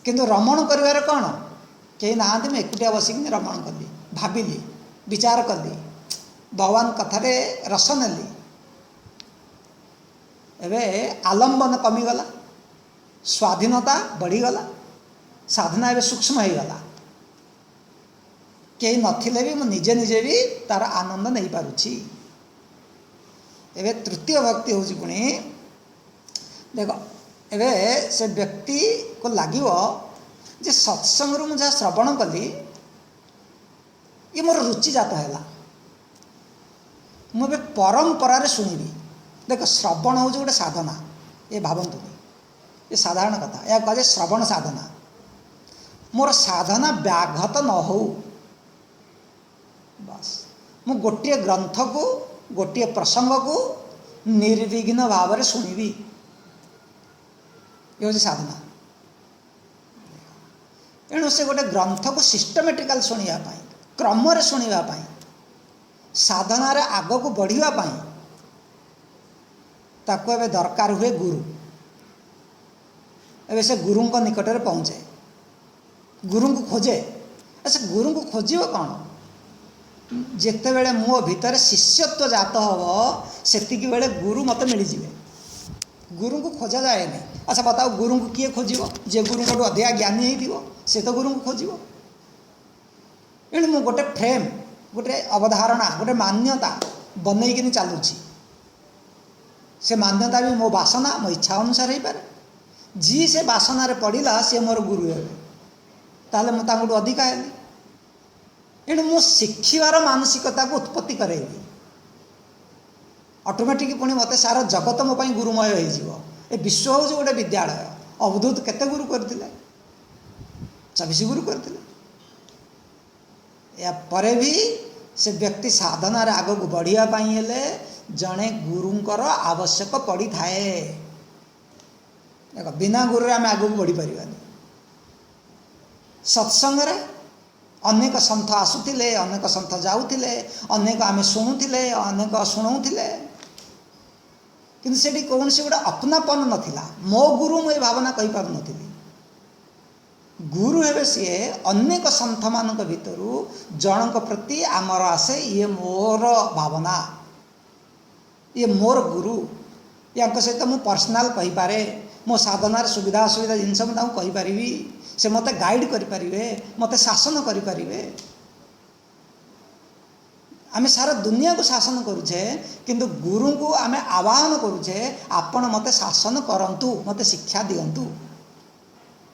किंतु रमण कर कौन कहीं ना मैं एकुटिया बसिक रमण कली भाविली विचार कली भगवान कथार रस नेली एवं आलंबन कमीगला स्वाधीनता बढ़ीगला साधना एवं सूक्ष्म हो गला। कहीं नथिले भी निजे निजे भी तार आनंद नहीं पारुछि। एवं तृतीय भक्ति हूँ पुणी देख एवं से व्यक्ति को लगे जे सत्संग रु मुझे श्रवण कली ये मोर रुचि जात है मुझे परंपरा शुणिबी। देख श्रवण हूँ गोटे साधना ये भावतुनि ये साधारण कथा या कहे श्रवण साधना मोर साधना व्याघत न हो। बस मु गोटे ग्रंथ को गोटे प्रसंग को निर्विघ्न भाव में शुणिबी, ये हूँ साधना। तेणु से गोटे ग्रंथ को सिस्टमेटिकाल शुणापी, क्रम शुणापी, साधनार आग को बढ़ापी ताको एबे दरकार हुए गुरु। एबे से गुरु निकट में पहुँचे, गुरु को खोजे। अच्छा गुरु को खोज कौन? जिते बड़े मो भीतर शिष्यत्व जात हम से बेले गुरु मत मिल जाए। गुरु को खोजा जाए नहीं। अच्छा बताओ गुरु को किए खोज? जे गुरु को अधिका ज्ञानी हो से तो गुरु को खोज। एणु मु गोटे फ्रेम, गोटे अवधारणा, गोटे मान्यता बनईकि चलुची। से मान्यता भी मो वासना मो इच्छा अनुसार हो पारे। जी से वासना रे पड़ा सी मोर गुरु हे, ताले मुझे अधिका है। एणु मु शिक्षार मानसिकता को उत्पत्ति करेबी। ऑटोमेटिक पुणी मत सारा जगत मो पाई गुरुमय हो। विश्व हूँ गोटे विद्यालय। अवधूत केते गुरु करते? 24 गुरु करते। या परे भी से व्यक्ति साधनार आग को बढ़ापी हेले जड़े गुरुंकर आवश्यक पड़ी थाए। देख बिना गुरु आम आग को बढ़ी पारानी। सत्संग अनेक सन्थ आसुले, अनेक सन्थ जाऊले, अनेक आम शुणुले, अनेक शुणाऊले, किंतु से कौन से गोटे अपनापन नथिला। मो गुरु मुझे भावना कही पार नथिली। गुरु हे सी अनेक सन्थ मान भर जनक प्रति आमर आसे ये मोर भावना, ये मोर गुरु। या सहित मु पर्सनाल कहीपे मो साधनार सुविधा असुविधा जिनस कहीपरि। से मत गाइड करें, मत शासन करें। आमे सारा दुनिया को शासन करुचे, किंतु गुरु को आमे आह्वान करुचे आपण मते शासन करंतु, मते शिक्षा दियंतु।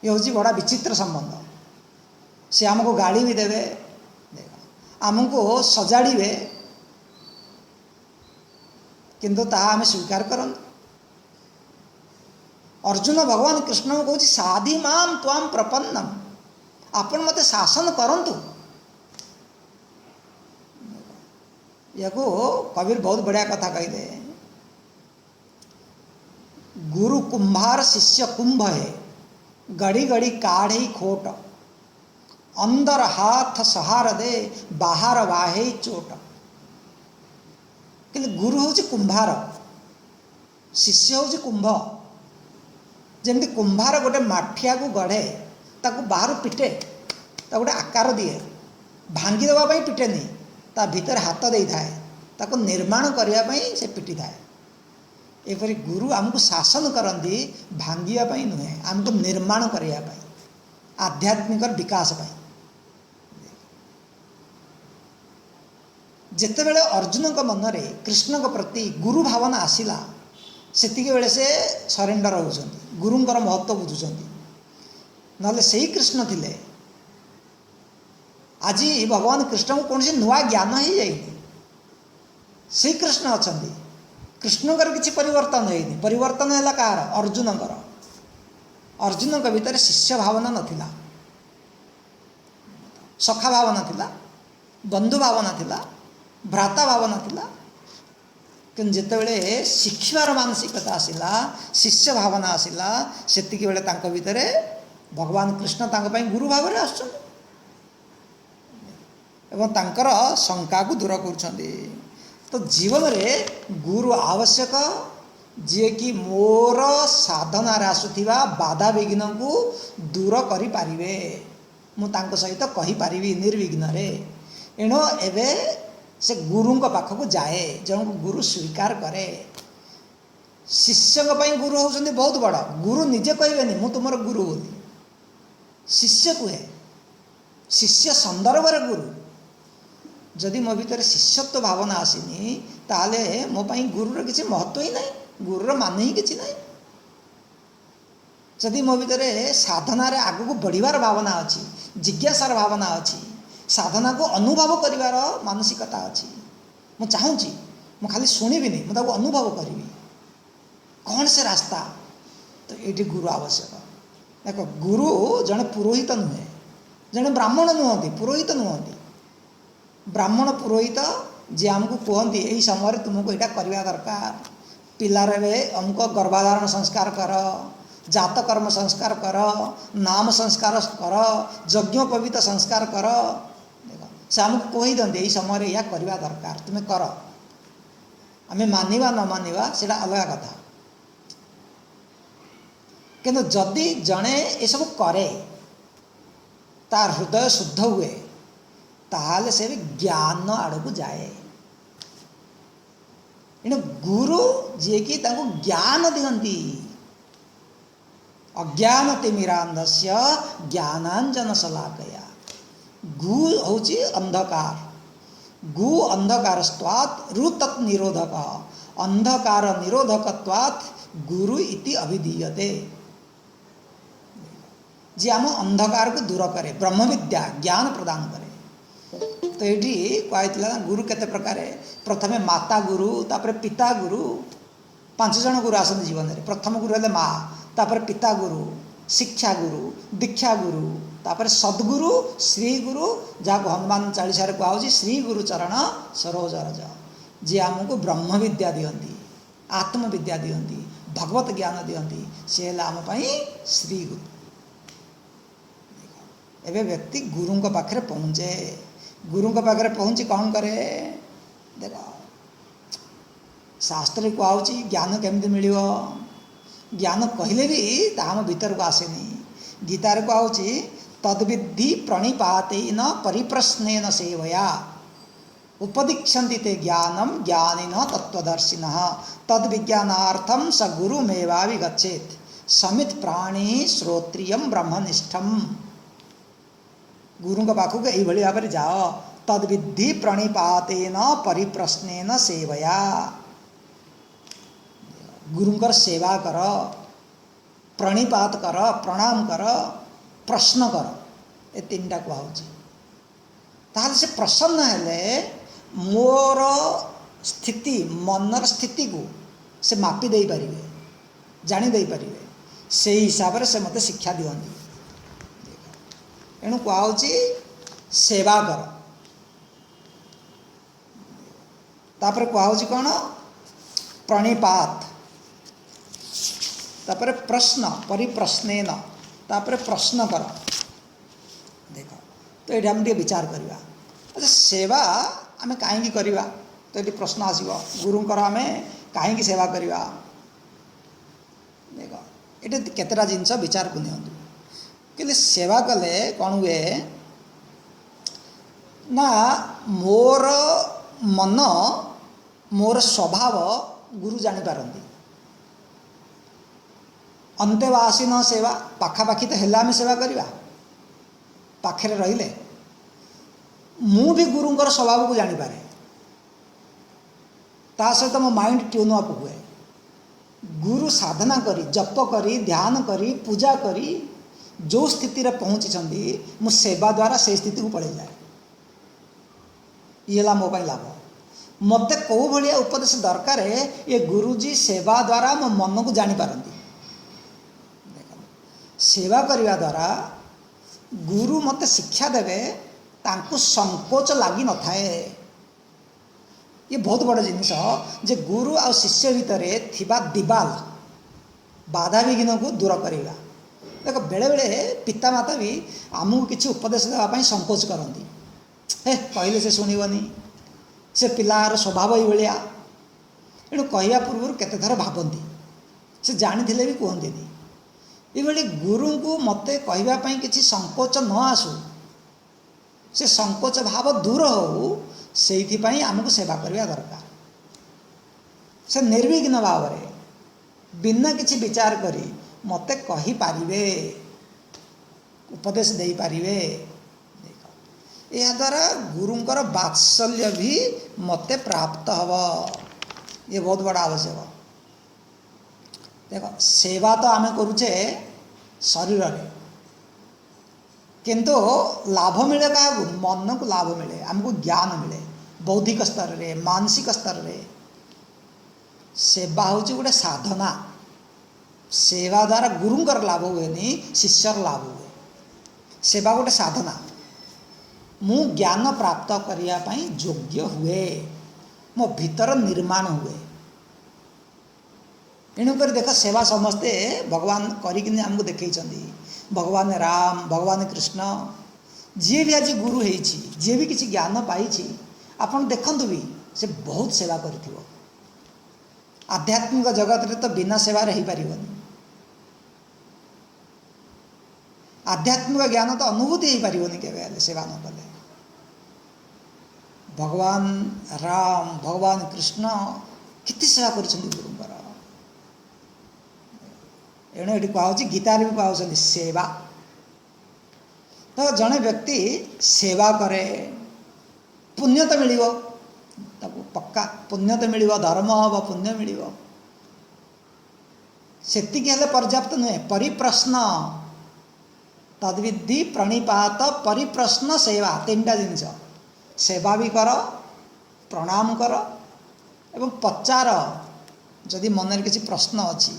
ये हूँ बड़ा विचित्र संबंध। से आमको गाड़ी भी देवे, आमको सजाड़े, किंतु ता आमे स्वीकार करंतु। अर्जुन भगवान कृष्ण को कहूँ साधि माम त्वाम प्रपन्नम, आपण मते शासन करंतु। या कबीर बहुत बढ़िया कथा कहले, गुरु कुंभार शिष्य कुंभ है, गड़ी गड़ी काढ़े खोट, अंदर हाथ सहार दे बाहर वाहे चोट। कि गुरु हूँ कुंभार, शिष्य हूँ कुंभ। जमती कुंभार गोटे माठिया को गढ़े, ताकू बाहर पिटे, गोटे आकार दिए, भांगी देवाई पिटेनी, ता भीतर हाथ दे थाए, ताको निर्माण करने से पिटी थाए। एपरी गुरु आमको शासन करती, भांगापी नुहे, आमको निर्माण करने, आध्यात्मिक विकास पाई। जिते बड़े अर्जुन के मन में कृष्ण के प्रति गुरु भावना आसला, सेतिके बेले से सरेंडर होउछन्ति, गुरुंकर महत्व बुझुछन्ति। नले सही कृष्ण थिले, आज भगवान कृष्ण को कौन नुआ ज्ञान ही जाइए, से कृष्ण अच्छा। कृष्णकर किसी परिवर्तन होनी, परिवर्तन है कार अर्जुनकर। अर्जुन के भीतर शिष्य भावना नथिला, सखा भावना थिला, बंधु भावना थिला, भ्राता भावना थिला। कि जिते शिक्षार मानसिकता आसला, शिष्य भावना आसला, सेतिके बेले तांको भितरे भगवान कृष्ण तांको पई गुरु भाव में आसुछन्ति एवं तांकर शंका को दूर करुछन्ति। तो जीवन रे गुरु आवश्यक, जे कि मोर साधना आसुथिबा बाधा विघ्न को दूर करि पारिबे, मु तांको सहित कहि पारिबी निर्विघ्न रे। एणो एबे से गुरु पाख को जाए, जन को गुरु स्वीकार करे। शिष्य गुरु होउछन्ति बहुत बड़ा। गुरु निजे कहबेनी मु तुमर गुरु बोली, शिष्य कहे, शिष्य संदर्भ रे गुरु। जदि मो भीतर शिष्यत्व भावना आसीनी, ताले मो पाई गुरुर किसी महत्व ही नहीं, गुरुर मान ही किसी नहीं। जदि मो भीतर साधना रे आगु को बढ़िबार भावना अच्छी, जिज्ञासार भावना अच्छी, साधना को अनुभव करिवार मानसिकता अच्छी, मु चाहूँगी मु खाली शुणिबिनी, मु ताको अनुभव करी कौन से रास्ता। तो ये गुरु आवश्यक। देखो गुरु जड़े पुरोहित नुहे, जड़े ब्राह्मण नुहति पुरोहित नुहति ब्राह्मण पुरोहित जी आमको कहते यही समय तुमको यहाँ करवा दरकार पिलार अमुक गर्भाधारण संस्कार कर जातकर्म संस्कार कर नाम संस्कार कर यज्ञोपवीत संस्कार कर से आमको कही दिखते यही समय यह करवा दरकार तुम्हें कर आम मानिबा न मानिबा सेटा अलग कथा किंतु जदि जड़े ये सब करे तार हृदय शुद्ध हुए ताहले से भी ज्ञान आड़ को जाए एणु गुरु जी कि ज्ञान दिखती अज्ञान तिमिरांधस्य ज्ञानांजन शलाकया गु हूँ अंधकार गु अंधकारस्त्वात् रु तत् निरोधक अंधकार निरोधकत्वात् गुरु इति अभिधीयते जी आम अंधकार को दूर करे ब्रह्म विद्या ज्ञान प्रदान करे तो ये कहला गुरु केते प्रकार प्रथमे माता गुरु तापर पिता गुरु 5 जन गुरु आसती जीवन में प्रथम गुरु है माँ तापर पिता गुरु शिक्षा गुरु दीक्षा गुरु तापर सद्गुरु श्री गुरु जहाँ हनुमान चालीसा कहुच्छी श्री गुरु चरण सरोज रज जी आमको ब्रह्म विद्या दियंती आत्म विद्या दियंती भगवत ज्ञान दियंती सी आम श्री गुरु एवं व्यक्ति गुरु पाखे पहुँचे गुरु पाखे पहुँची कौन करे देख शास्त्र कहुच्छी ज्ञान केमती मिल ज्ञान कहले भी ताम भीतर को आसेनी गीतार कहुच्छी तद्विद्धि प्रणिपातेन परिप्रश्नेन सेवया उपदीक्षन्ति ते ज्ञानम ज्ञानिन तत्वदर्शिन तद्विज्ञानार्थम स गुरुमेवाभिगच्छेत् समित प्राणी श्रोत्रियम ब्रह्मनिष्ठम गुरु पाखक यही भाव में जाओ तद्विद्धि प्रणिपातेन परिप्रश्नेन सेवया गुरुंकर सेवा कर प्रणिपात कर प्रणाम कर प्रश्न कर ये 3टा कहुच्छी ताहले से प्रसन्न हेले मोर स्थिति मनर स्थिति को से मापी दे पारे जानी दे पारे से हिसाब से मत शिक्षा दिखती एणु कहुच्छी सेवा कर तापर कहुच्छी कौन प्रणिपात तापर प्रश्न परिप्रश्नेन तापर प्रश्न कर देख तो ये आम विचार करवा अच्छा सेवा आम कहीं करवा तो ये प्रश्न आसब गुरुंकर आम कहीं सेवा करवा देख ये केतटा जिनस विचार को नियंतु कि सेवा कले कौन हुए ना मोर मन मोर स्वभाव गुरु जानीपारती अंतेवासीन सेवा पाखापाखि तो है आम सेवा करवा पाखे रहिले मु भी गुरुंकर स्वभाव को जानीपारे ता सहित मो माइंड ट्यून अप हुए गुरु साधना करी जप करी ध्यान करी पूजा करी जो स्थिति रे पहुँची मु सेवा द्वारा से स्थिति को पड़े जाए ये मो लाभ मत कौ भाया उपदेश दरकार ये गुरुजी सेवा द्वारा मो मन को जानीपारती सेवा करने द्वारा गुरु मत शिक्षा देवे तांको संकोच लगी न थाए ये बहुत बड़ जिनिस जे गुरु आ शिष्य भितर थिबा दिवाल बाधा विघ्न को दूर करवा देख बेले बेले पिता माता भी आमको किसी उपदेश देवाई संकोच करती हे कहले से शुणवनी से पिलार स्वभाव ये एणु कहवा पूर्व केते थर भावती से जानी भी कहते ये गुरु को मत कहवाई किसी संकोच न आसू से संकोच भाव दूर हो से आमको सेवा करवा दरकार से निर्विघ्न भाव बिना किसी विचार करी मत कही पारिबे उपदेश दे पारिबे यह द्वारा गुरुंकर वात्सल्य भी मते प्राप्त हब ये बहुत बड़ा आवश्यक देख सेवा तो आम करुचे शरीर रे किंतु लाभ मिले क्या मन को लाभ मिले आमको ज्ञान मिले बौद्धिक स्तर रे मानसिक स्तर रे सेवा हूँ गोटे साधना सेवा द्वारा गुरुंकर लाभ हुए शिष्यर लाभ हुए सेवा गोटे साधना मु ज्ञान प्राप्त करने योग्य हुए मो भीतर निर्माण हुए। तेणुक देख सेवा समस्ते भगवान करमको देखई भगवान राम भगवान कृष्ण जी भी आज गुरु जी भी किसी ज्ञान पाई आपन देखु भी से बहुत सेवा कर आध्यात्मिक जगत रे तो बिना सेवा रही पारिबनी। आध्यात्मिक ज्ञान तो अनुभूति हो पारिबनी केबे सेवा न कले। भगवान राम भगवान कृष्ण कितनी सेवा कर गुरुंकर एणु ये कहुच्छी गीतार भी कहते सेवा। तो जड़े व्यक्ति सेवा करे पुण्य तो मिल पक्का पुण्य तो मिल धर्म हम पुण्य मिल सेतिक पर्याप्त नुहे। परिप्रश्न तद्विधि प्रणिपात परिप्रश्न सेवा तीन टा जिनस सेवा भी कर प्रणाम कर एवं पचार जदि मन किसी प्रश्न अच्छी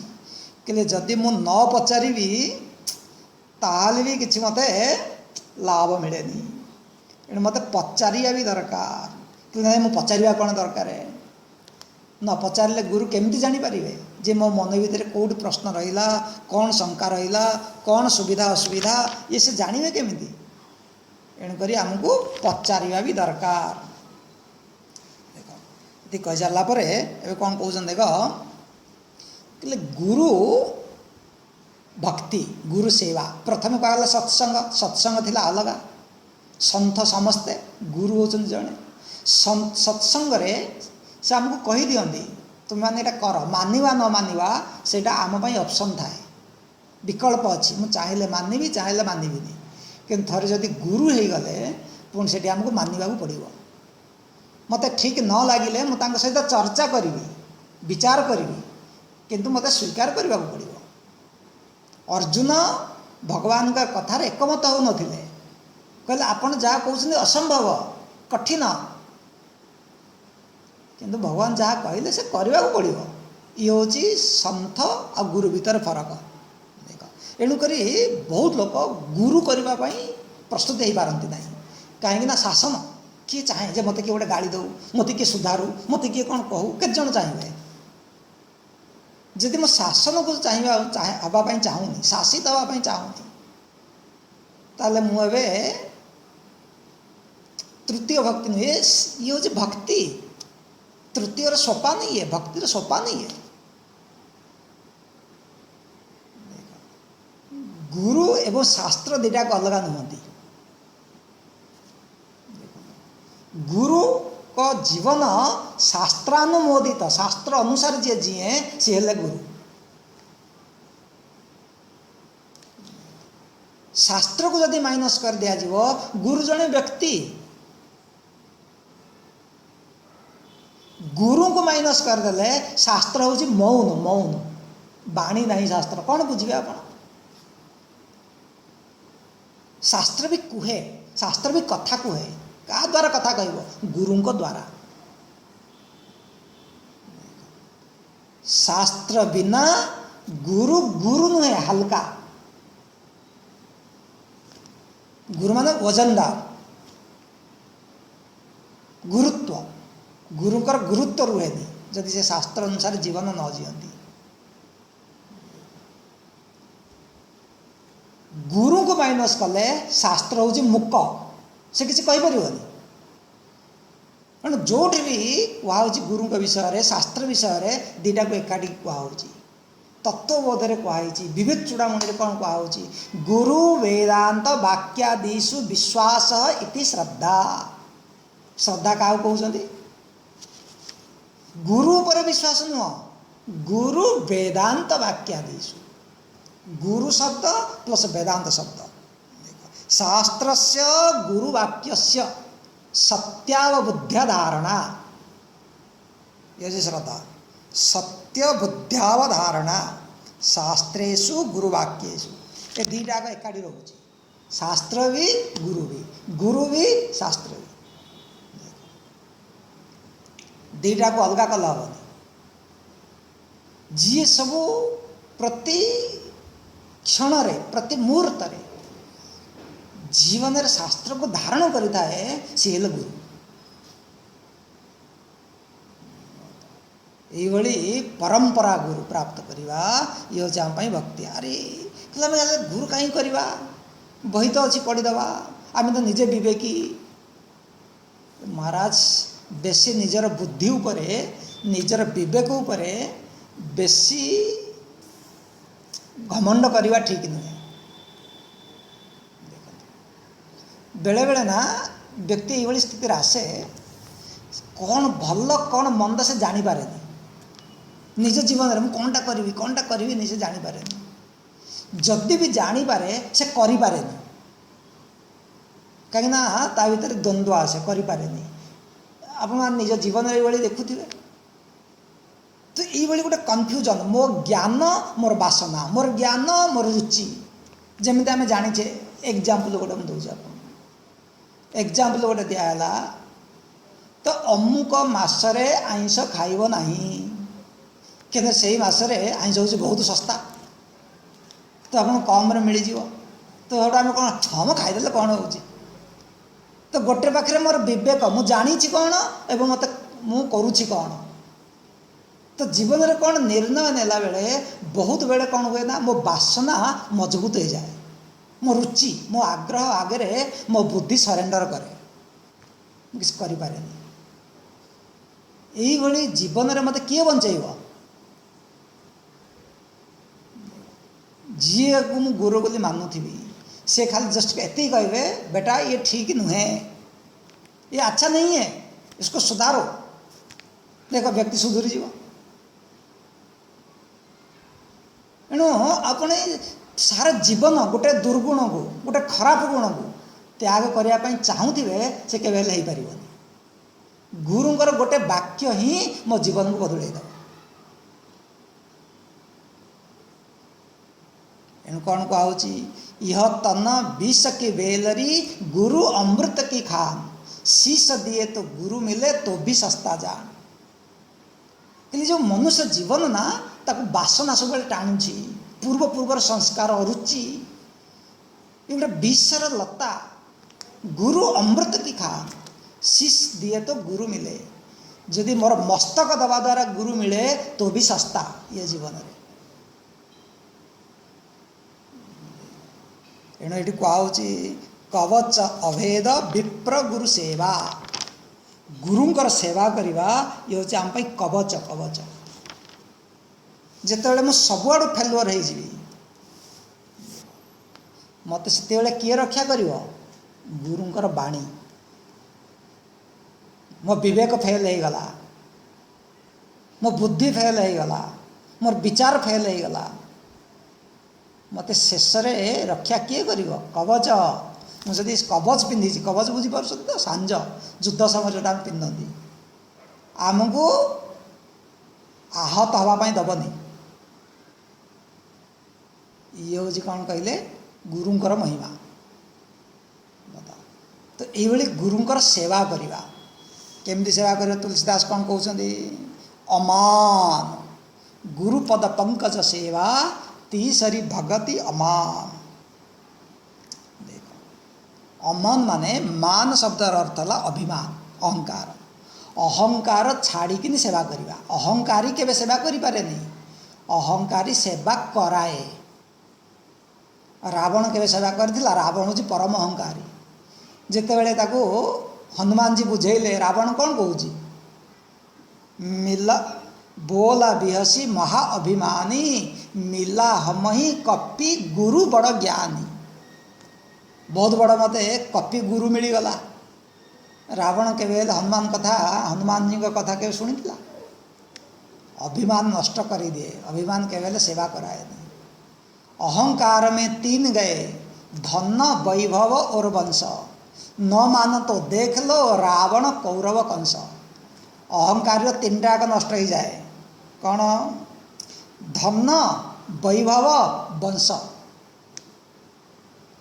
कि जदि मु न पचारि ताल भी किसी मते लाभ मिले मत पचारिया भी दरकार कि नहीं मुझे पचार कौन दरकार न पचारे गुरु केमती जानीपर जे मो मन भितर कौट प्रश्न रहा कौन शंका रहा कौन सुविधा असुविधा ये से जानवे केमी एणुक आमको पचारिया भी दरकार। देख कही सारापर ए कौन कौन देख कि गुरु भक्ति गुरु सेवा प्रथम कहला सत्संग सत्संग थिला अलगा संत समस्ते गुरु होचन जणे सत्संग रे से आमको कही दियंती तुम मैंने ये कर मानिवा न मानिवा सेटा आम पाई ऑप्शन थाए विकल्प अच्छी मुझे चाहिए मानिबी चाहिए मानिबिनी कि थरे जदि गुरु हो गले पुणी से आमको मानिबा पड़ो मत ठीक न लगिले मुझे सहित चर्चा करी विचार करी किंतु मत स्वीकार करने को पड़ो। अर्जुन भगवान का कथार एकमत हो नथिले कहले आपण जहाँ कहते असंभव कठिन किंतु भगवान जहाँ कहले से करने को पड़ो। ये हूँ संत आ गुरु भीतर फरक देख एणुक बहुत लोग गुरु करने प्रस्तुत हो पारती ना कहीं शासन किए चाहे जे मत किए गोटे गाड़ी दऊ मत किए सुधारू मत किए कौन कहू के जन चाहिए जदि मो शासन को हाँपाई चाहूनी शासित हाँपाई चाहूनी ताले मुझे तृतीय भक्ति नुहे ये हूँ भक्ति तृतीय सोपान ही है भक्तिर सोपान ही है। गुरु एवं शास्त्र दीटा को अलग नुहति गुरु को जीवन शास्त्रानुमोदित शास्त्र अनुसार जी जीए सी हेले गुरु शास्त्र को जदि माइनस कर दिया जीवो गुरु जने व्यक्ति गुरु को माइनस कर देले शास्त्र हूँ मौन मौन बाणी नहीं शास्त्र कौन बुझे आप शास्त्र भी कुहे शास्त्र भी कथा कुहे क्या द्वारा कथा कह गुरु द्वारा शास्त्र बिना गुरु गुरु नुहे हल्का गुरु माने वजनदार गुरुत्व गुरुकर गुरुत्व रुहे जदि से शास्त्र अनुसार जीवन न जीवती गुरु को माइनस कले शास्त्र हूँ मुक से किसी कहीपर कारण जो भी कहुच्छी गुरु विषय शास्त्र विषय दीटा को एकाठी कहुच्छी तत्वबोधे कहुच्छी विवेक चूड़ामणि कौन कहुच्छी गुरु वेदांत वाक्यादिषु विश्वास इति श्रद्धा श्रद्धा क्या कहते गुरु पर विश्वास नुह गुरु वेदांत वाक्यादिषु गुरु शब्द प्लस वेदांत शब्द शास्त्रस्य गुरुवाक्यस्य सत्यावबुद्ध्यधारणा ये श्रद्धा सत्यबुद्ध्यावधारणा शास्त्रेषु गुरुवाक्येषु ये दीटा का एकाठी रोचे शास्त्र भी गुरु भी शास्त्र भी दीटा को अलग कल हेनी जी सबू प्रति क्षण प्रति मुहूर्त जीवन रे शास्त्र को धारण करता है सी हेले गुरु। यही परंपरा गुरु प्राप्त करवा ये हूँ आम भक्ति। अरे गुरु कहीं करवा बही तो अच्छी पढ़ीदवा आम तो निजे विवेकी। महाराज बेसी निजर बुद्धि उपरे निजर विवेक उपरे बेसी घमंड करवा ठीक नुहे। बेले बेले ना व्यक्ति ये स्थिति आसे कौन भल कौन मंद से जानी पारे निज जीवन में कौनटा करी निजे जानी पारे। जदि भी जानी पारे से करि पारे कहीं ता भीतर द्वंद्व आसे करि पारे। आप निज जीवन ये देखुवे तो ये गोटे कन्फ्यूजन मो ज्ञान मोर बासना मोर ज्ञान मोर रुचि जमी आम जाचे। एग्जाम्पल गोटे मुझे दूसरी आप एग्जाम्पल गोटे दिहला तो अमुक मसरे आइंष खाइब नहीं कि से मसरे आइंष हूँ बहुत सस्ता तो आप कम मिल तो आम कौन हम खाईदे कौन हो तो गोटे पाखे मोर विवेक मु जानी कौन एवं मत मु करुँची कौन तो जीवन में कौन निर्णय नेला बेले बहुत बेले कौन हुए ना मो बासना मजबूत हो जाए मो रुचि मो आग्रह आगे मो बुद्धि सरेंडर करे किसी करें। यही जीवन में मत किए बंचेब जी को मु गुरु बोली मानुथी से खाली जस्ट एति कहे बेटा ये ठीक नुहे ये अच्छा नहीं है इसको सुधारो देखो व्यक्ति सुधरी जीव। एणु अपने सारा जीवन गोटे दुर्गुण को गोटे खराब गुण को त्याग करने चाहूवे से केवल हो पार। गुरुंकर गोटे वाक्य ही मो जीवन को बदल दब। एणु कौन कहुची यह तन विष की बेलरी गुरु अमृत की खान शीश दिए तो गुरु मिले तो भी सस्ता जान। जो मनुष्य जीवन ना ताको बासना सब टाणुची पूर्व पूर्वर संस्कार रुचि ये गोटे विषर लता गुरु अमृत की खान शीश दिए तो गुरु मिले जदि मोर मस्तक दबा द्वारा गुरु मिले तो भी सस्ता ये जीवन में। एणु ये कहुची कवच अभेद विप्र गुरु सेवा गुरुंकर सेवा करवा ये हूँ आम कवच कवच। जिते मुझ सबुआड़ फेलुअर हो मत से किए रक्षा कर गुरुंकर बाणी मो विवेक फेल हो गला मो बुद्धि फेल हो गला मोर विचार फेल हो गला मत शेष रक्षा किए कर कवच। मुझे कवच पिंधि कवच बुझीपार तो सांज युद्ध समय जो पिंधती आमको आहत हाँवाई दबनी ये हूँ कौन कहले गुरुंकर महिमा बता। तो ये गुरुंकर सेवा करवा केमती सेवा कर तुलसीदास कौन कहते अमान गुरुपद पंकज सेवा तीसरी भगति अमान। देखो अमान माने मान शब्द अर्थ है अभिमान अहंकार अहंकार छाड़ी सेवा करवा। अहंकारी केवे सेवा करि पारे नहीं अहंकारी सेवा कराए। रावण केवे सेवा करथिला रावण हूँ परम अहंकारी जितेबले ताको हनुमान जी बुझेले रावण कौन कहूँ मिला बोला बिहसी महा अभिमानी मिला हम ही कपि गुरु बड़ ज्ञानी। बहुत बड़ मते कपि गुरु मिलगला। रावण केवे हनुमान कथा हनुमान जी कथा के शुणी अभिमान नष्ट कर दिए अभिमान केवल सेवा कराए नहीं। अहंकार में तीन गए धन वैभव और वंश न मान तो देख लो रावण कौरव कंस। अहंकार तीन टाक नष्ट हो जाए कौन धन वैभव वंश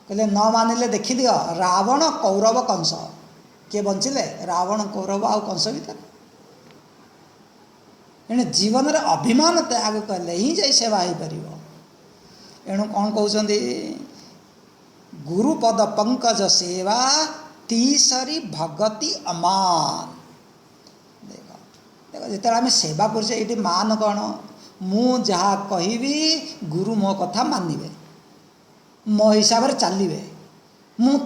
कहले न मानिले देखी दियो रावण कौरव कंस किए बंचिले रावण कौरव आ कंस भीतर। एणु जीवन रे अभिमान त्याग कले ही जाई सेवा हो पार। एणु कौन कहते गुरुपद पंकज सेवा तीसरी भगति अमान। देख देख जिते आम सेवा कर मान कौन मु जहाँ कहबी गुरु मो कथा मानिबे मो हिसाब से चलिए मु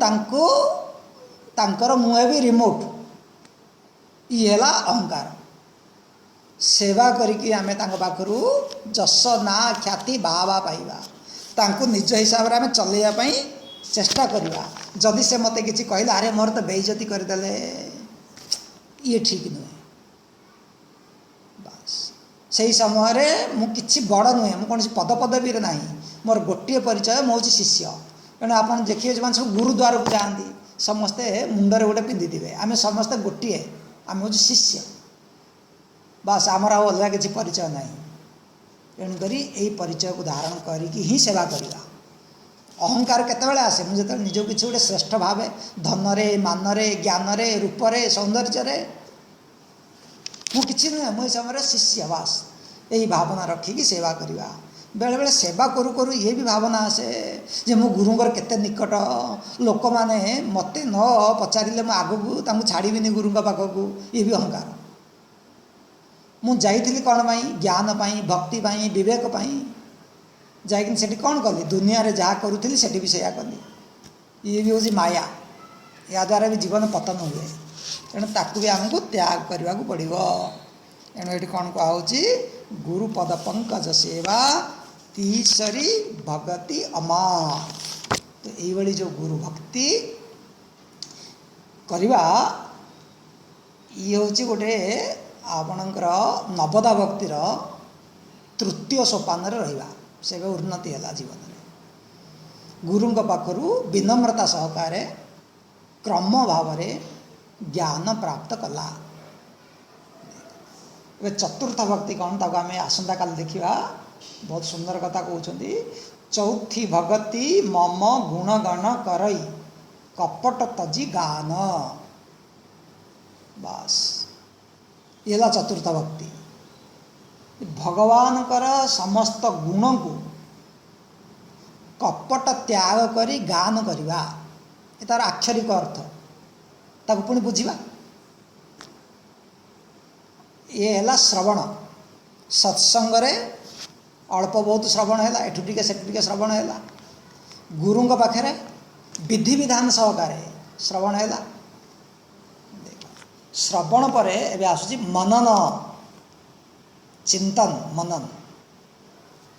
तांकर मु हेबी रिमोट ये है अहंकार। सेवा करिकी आम पाखु जस ना ख्याति बाबा पाइबा तांको निज हिसाब से आम चलैया चेष्टा करवा। जदि से मते किसी कहला अरे मोर तो बेइज्जती करदेले ये ठीक नुहे बस से समय मु किछि बड़ नुहे मु कौन पद पदवी ना मोर गोटे परिचय मो हूँ शिष्य। तेणु आप देखिए जो सब गुरुद्वार को जाती समस्ते मुंडरे गोटे पिंधि थे आम समस्ते गोटे आम हूँ शिष्य बस आमर अलग किसी परिचय ना। तेणुक यही परिचय को धारण करके ही सेवा करवा। अहंकार केतबेले आसे मुझे निज किसी गोटे श्रेष्ठ भावे धनरे मानरे ज्ञानरे रूपरे सौंदर्य मुझे नुहे मो समय शिष्य बस यही भावना रखिकी सेवा करवा। बेले बेले सेवा करू करू ये भी भावना आसे जे मो गुरुंगर केते निकट लोक माने मते न पचारिले मो आगकू तांकू छाड़ीबिनी गुरुंग पाखकू ये भी अहंकार। मु जाइथिली कौन पाई ज्ञान पाई भक्ति पाई विवेक पाई जाइकिन सेठी कौन कली दुनिया रे जहाँ करूथली सेठी भी सेया कली ये भी हूँ माया या द्वारा भी जीवन पतन हुए। तेणु ताकू भी आमको त्याग करने को पड़ो। तेणु ये कौन कहुची गुरुपद पंकज सेवा तीसरी भगति अमार। तो ये जो गुरु भक्ति करवा ये हूँ गोटे आपणकर नवदा भक्तिर तृतीय सोपान रहा से उन्नति है जीवन में। गुरुंग पाखरु विनम्रता सहकारे क्रम भाव ज्ञान प्राप्त कला। चतुर्थ भक्ति कौन ताको आम आसंता काल देखा बहुत सुंदर कथा कहते चौथी भगति मम गुणगण करई कपट तजी गान। बस ये चतुर्थ भक्ति भगवान कर समस्त गुण को कपट त्याग करी गान करवा ये तार आक्षरिक अर्थ ताको पुणी बुझा। ये है श्रवण सत्संग रे अल्प बहुत श्रवण है एठू टिके सेठू टिके श्रवण है गुरुंग पाखे विधि विधान सहकारे श्रवण है। श्रवण पर एबे आसुची मनन चिंतन मनन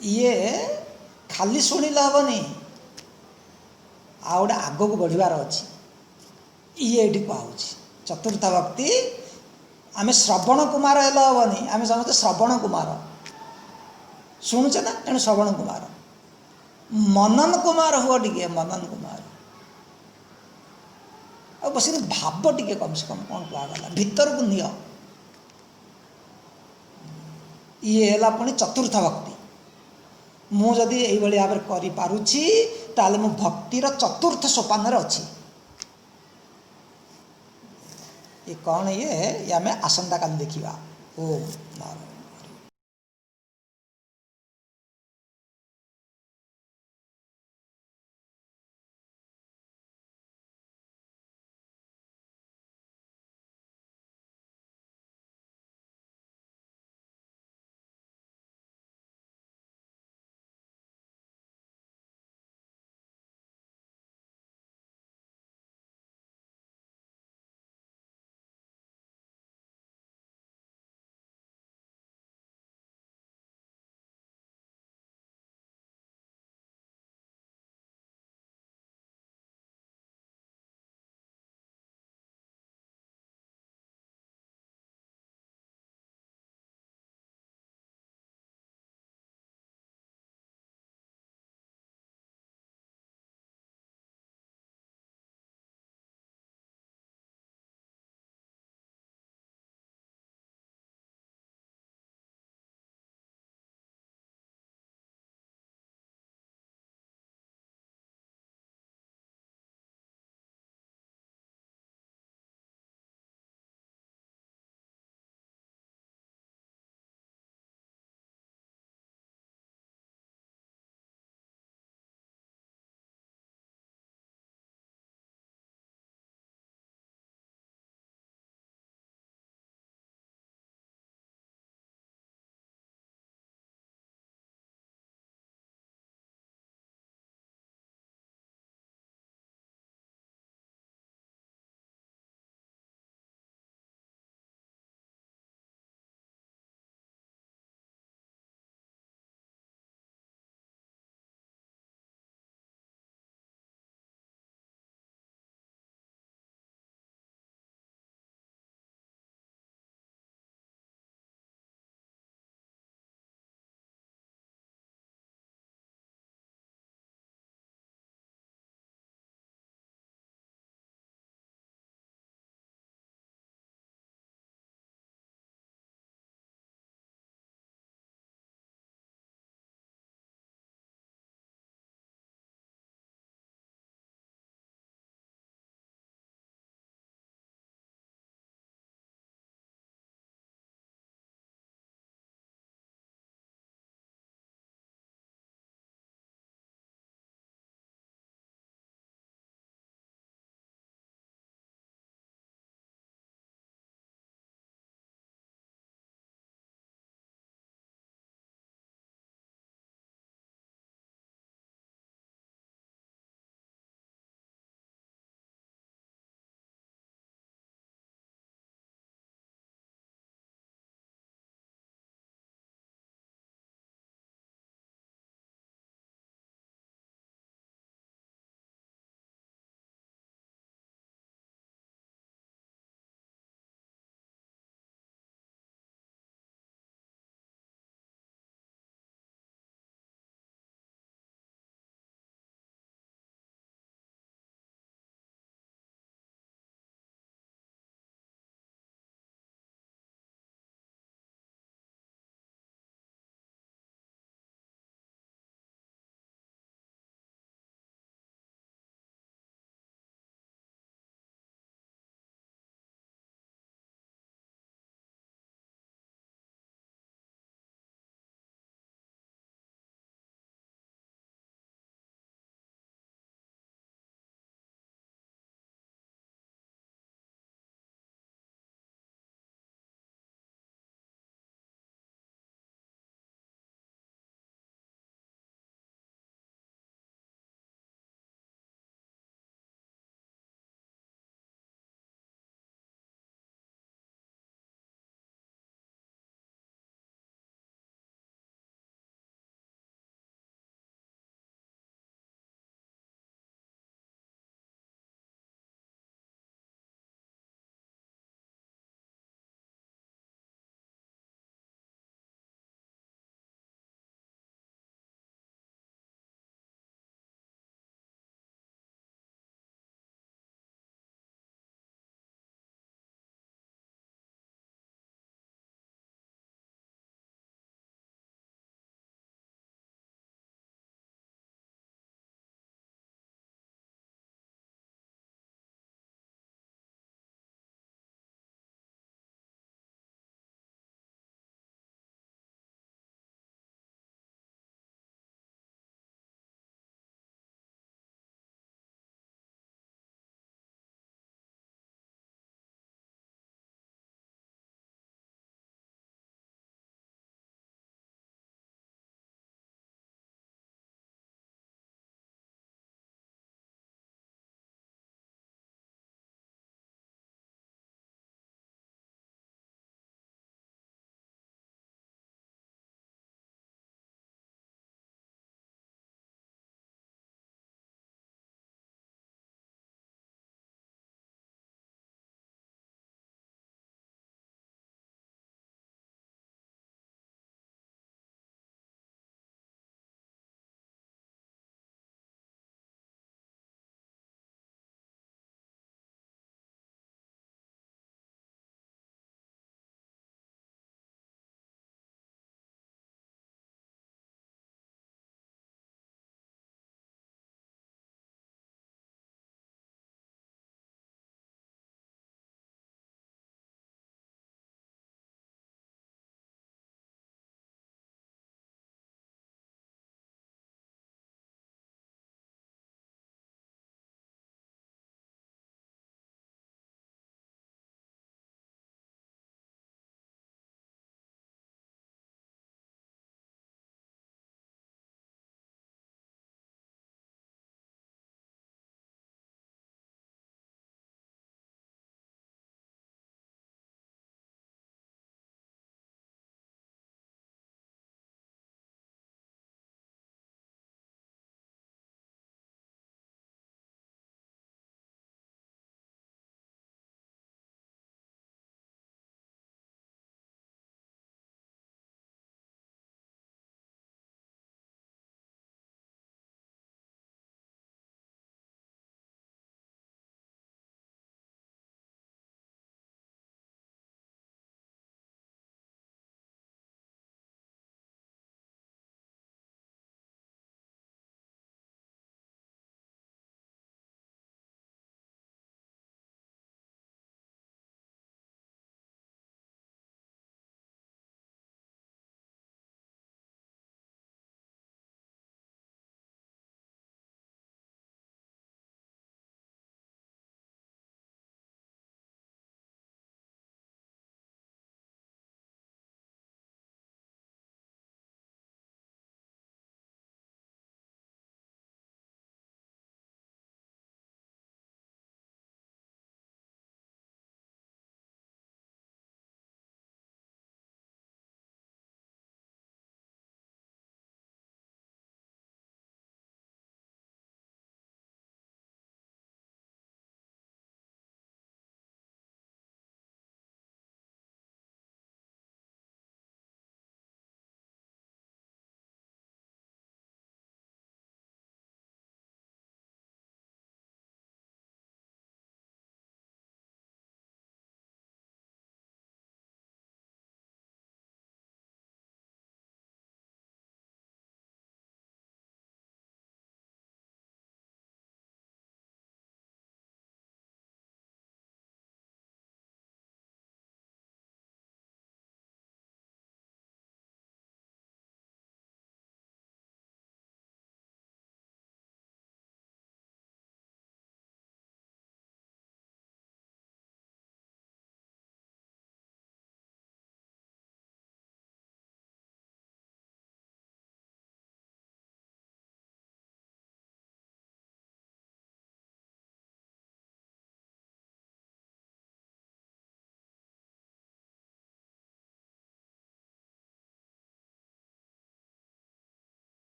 ये खाली शुणिले हेनी आ गोटे आग को बढ़िबार अच्छी ये कहूँ चतुर्थ भक्ति आम श्रवण कुमार हेनी आम समस्त श्रवण कुमार शुणुचे ना तेणु श्रवण कुमार मनन कुमार हुआ टे मनन कुमार आ बस भाव टे कम से कम कौन कहगला भीतर को निय ये है पुणी चतुर्थ भक्ति। मुझे यही भाव में करें मु भक्तिर चतुर्थ सोपान अच्छी ये कौन ये आम आसंता काल देखा। ओम नारायण।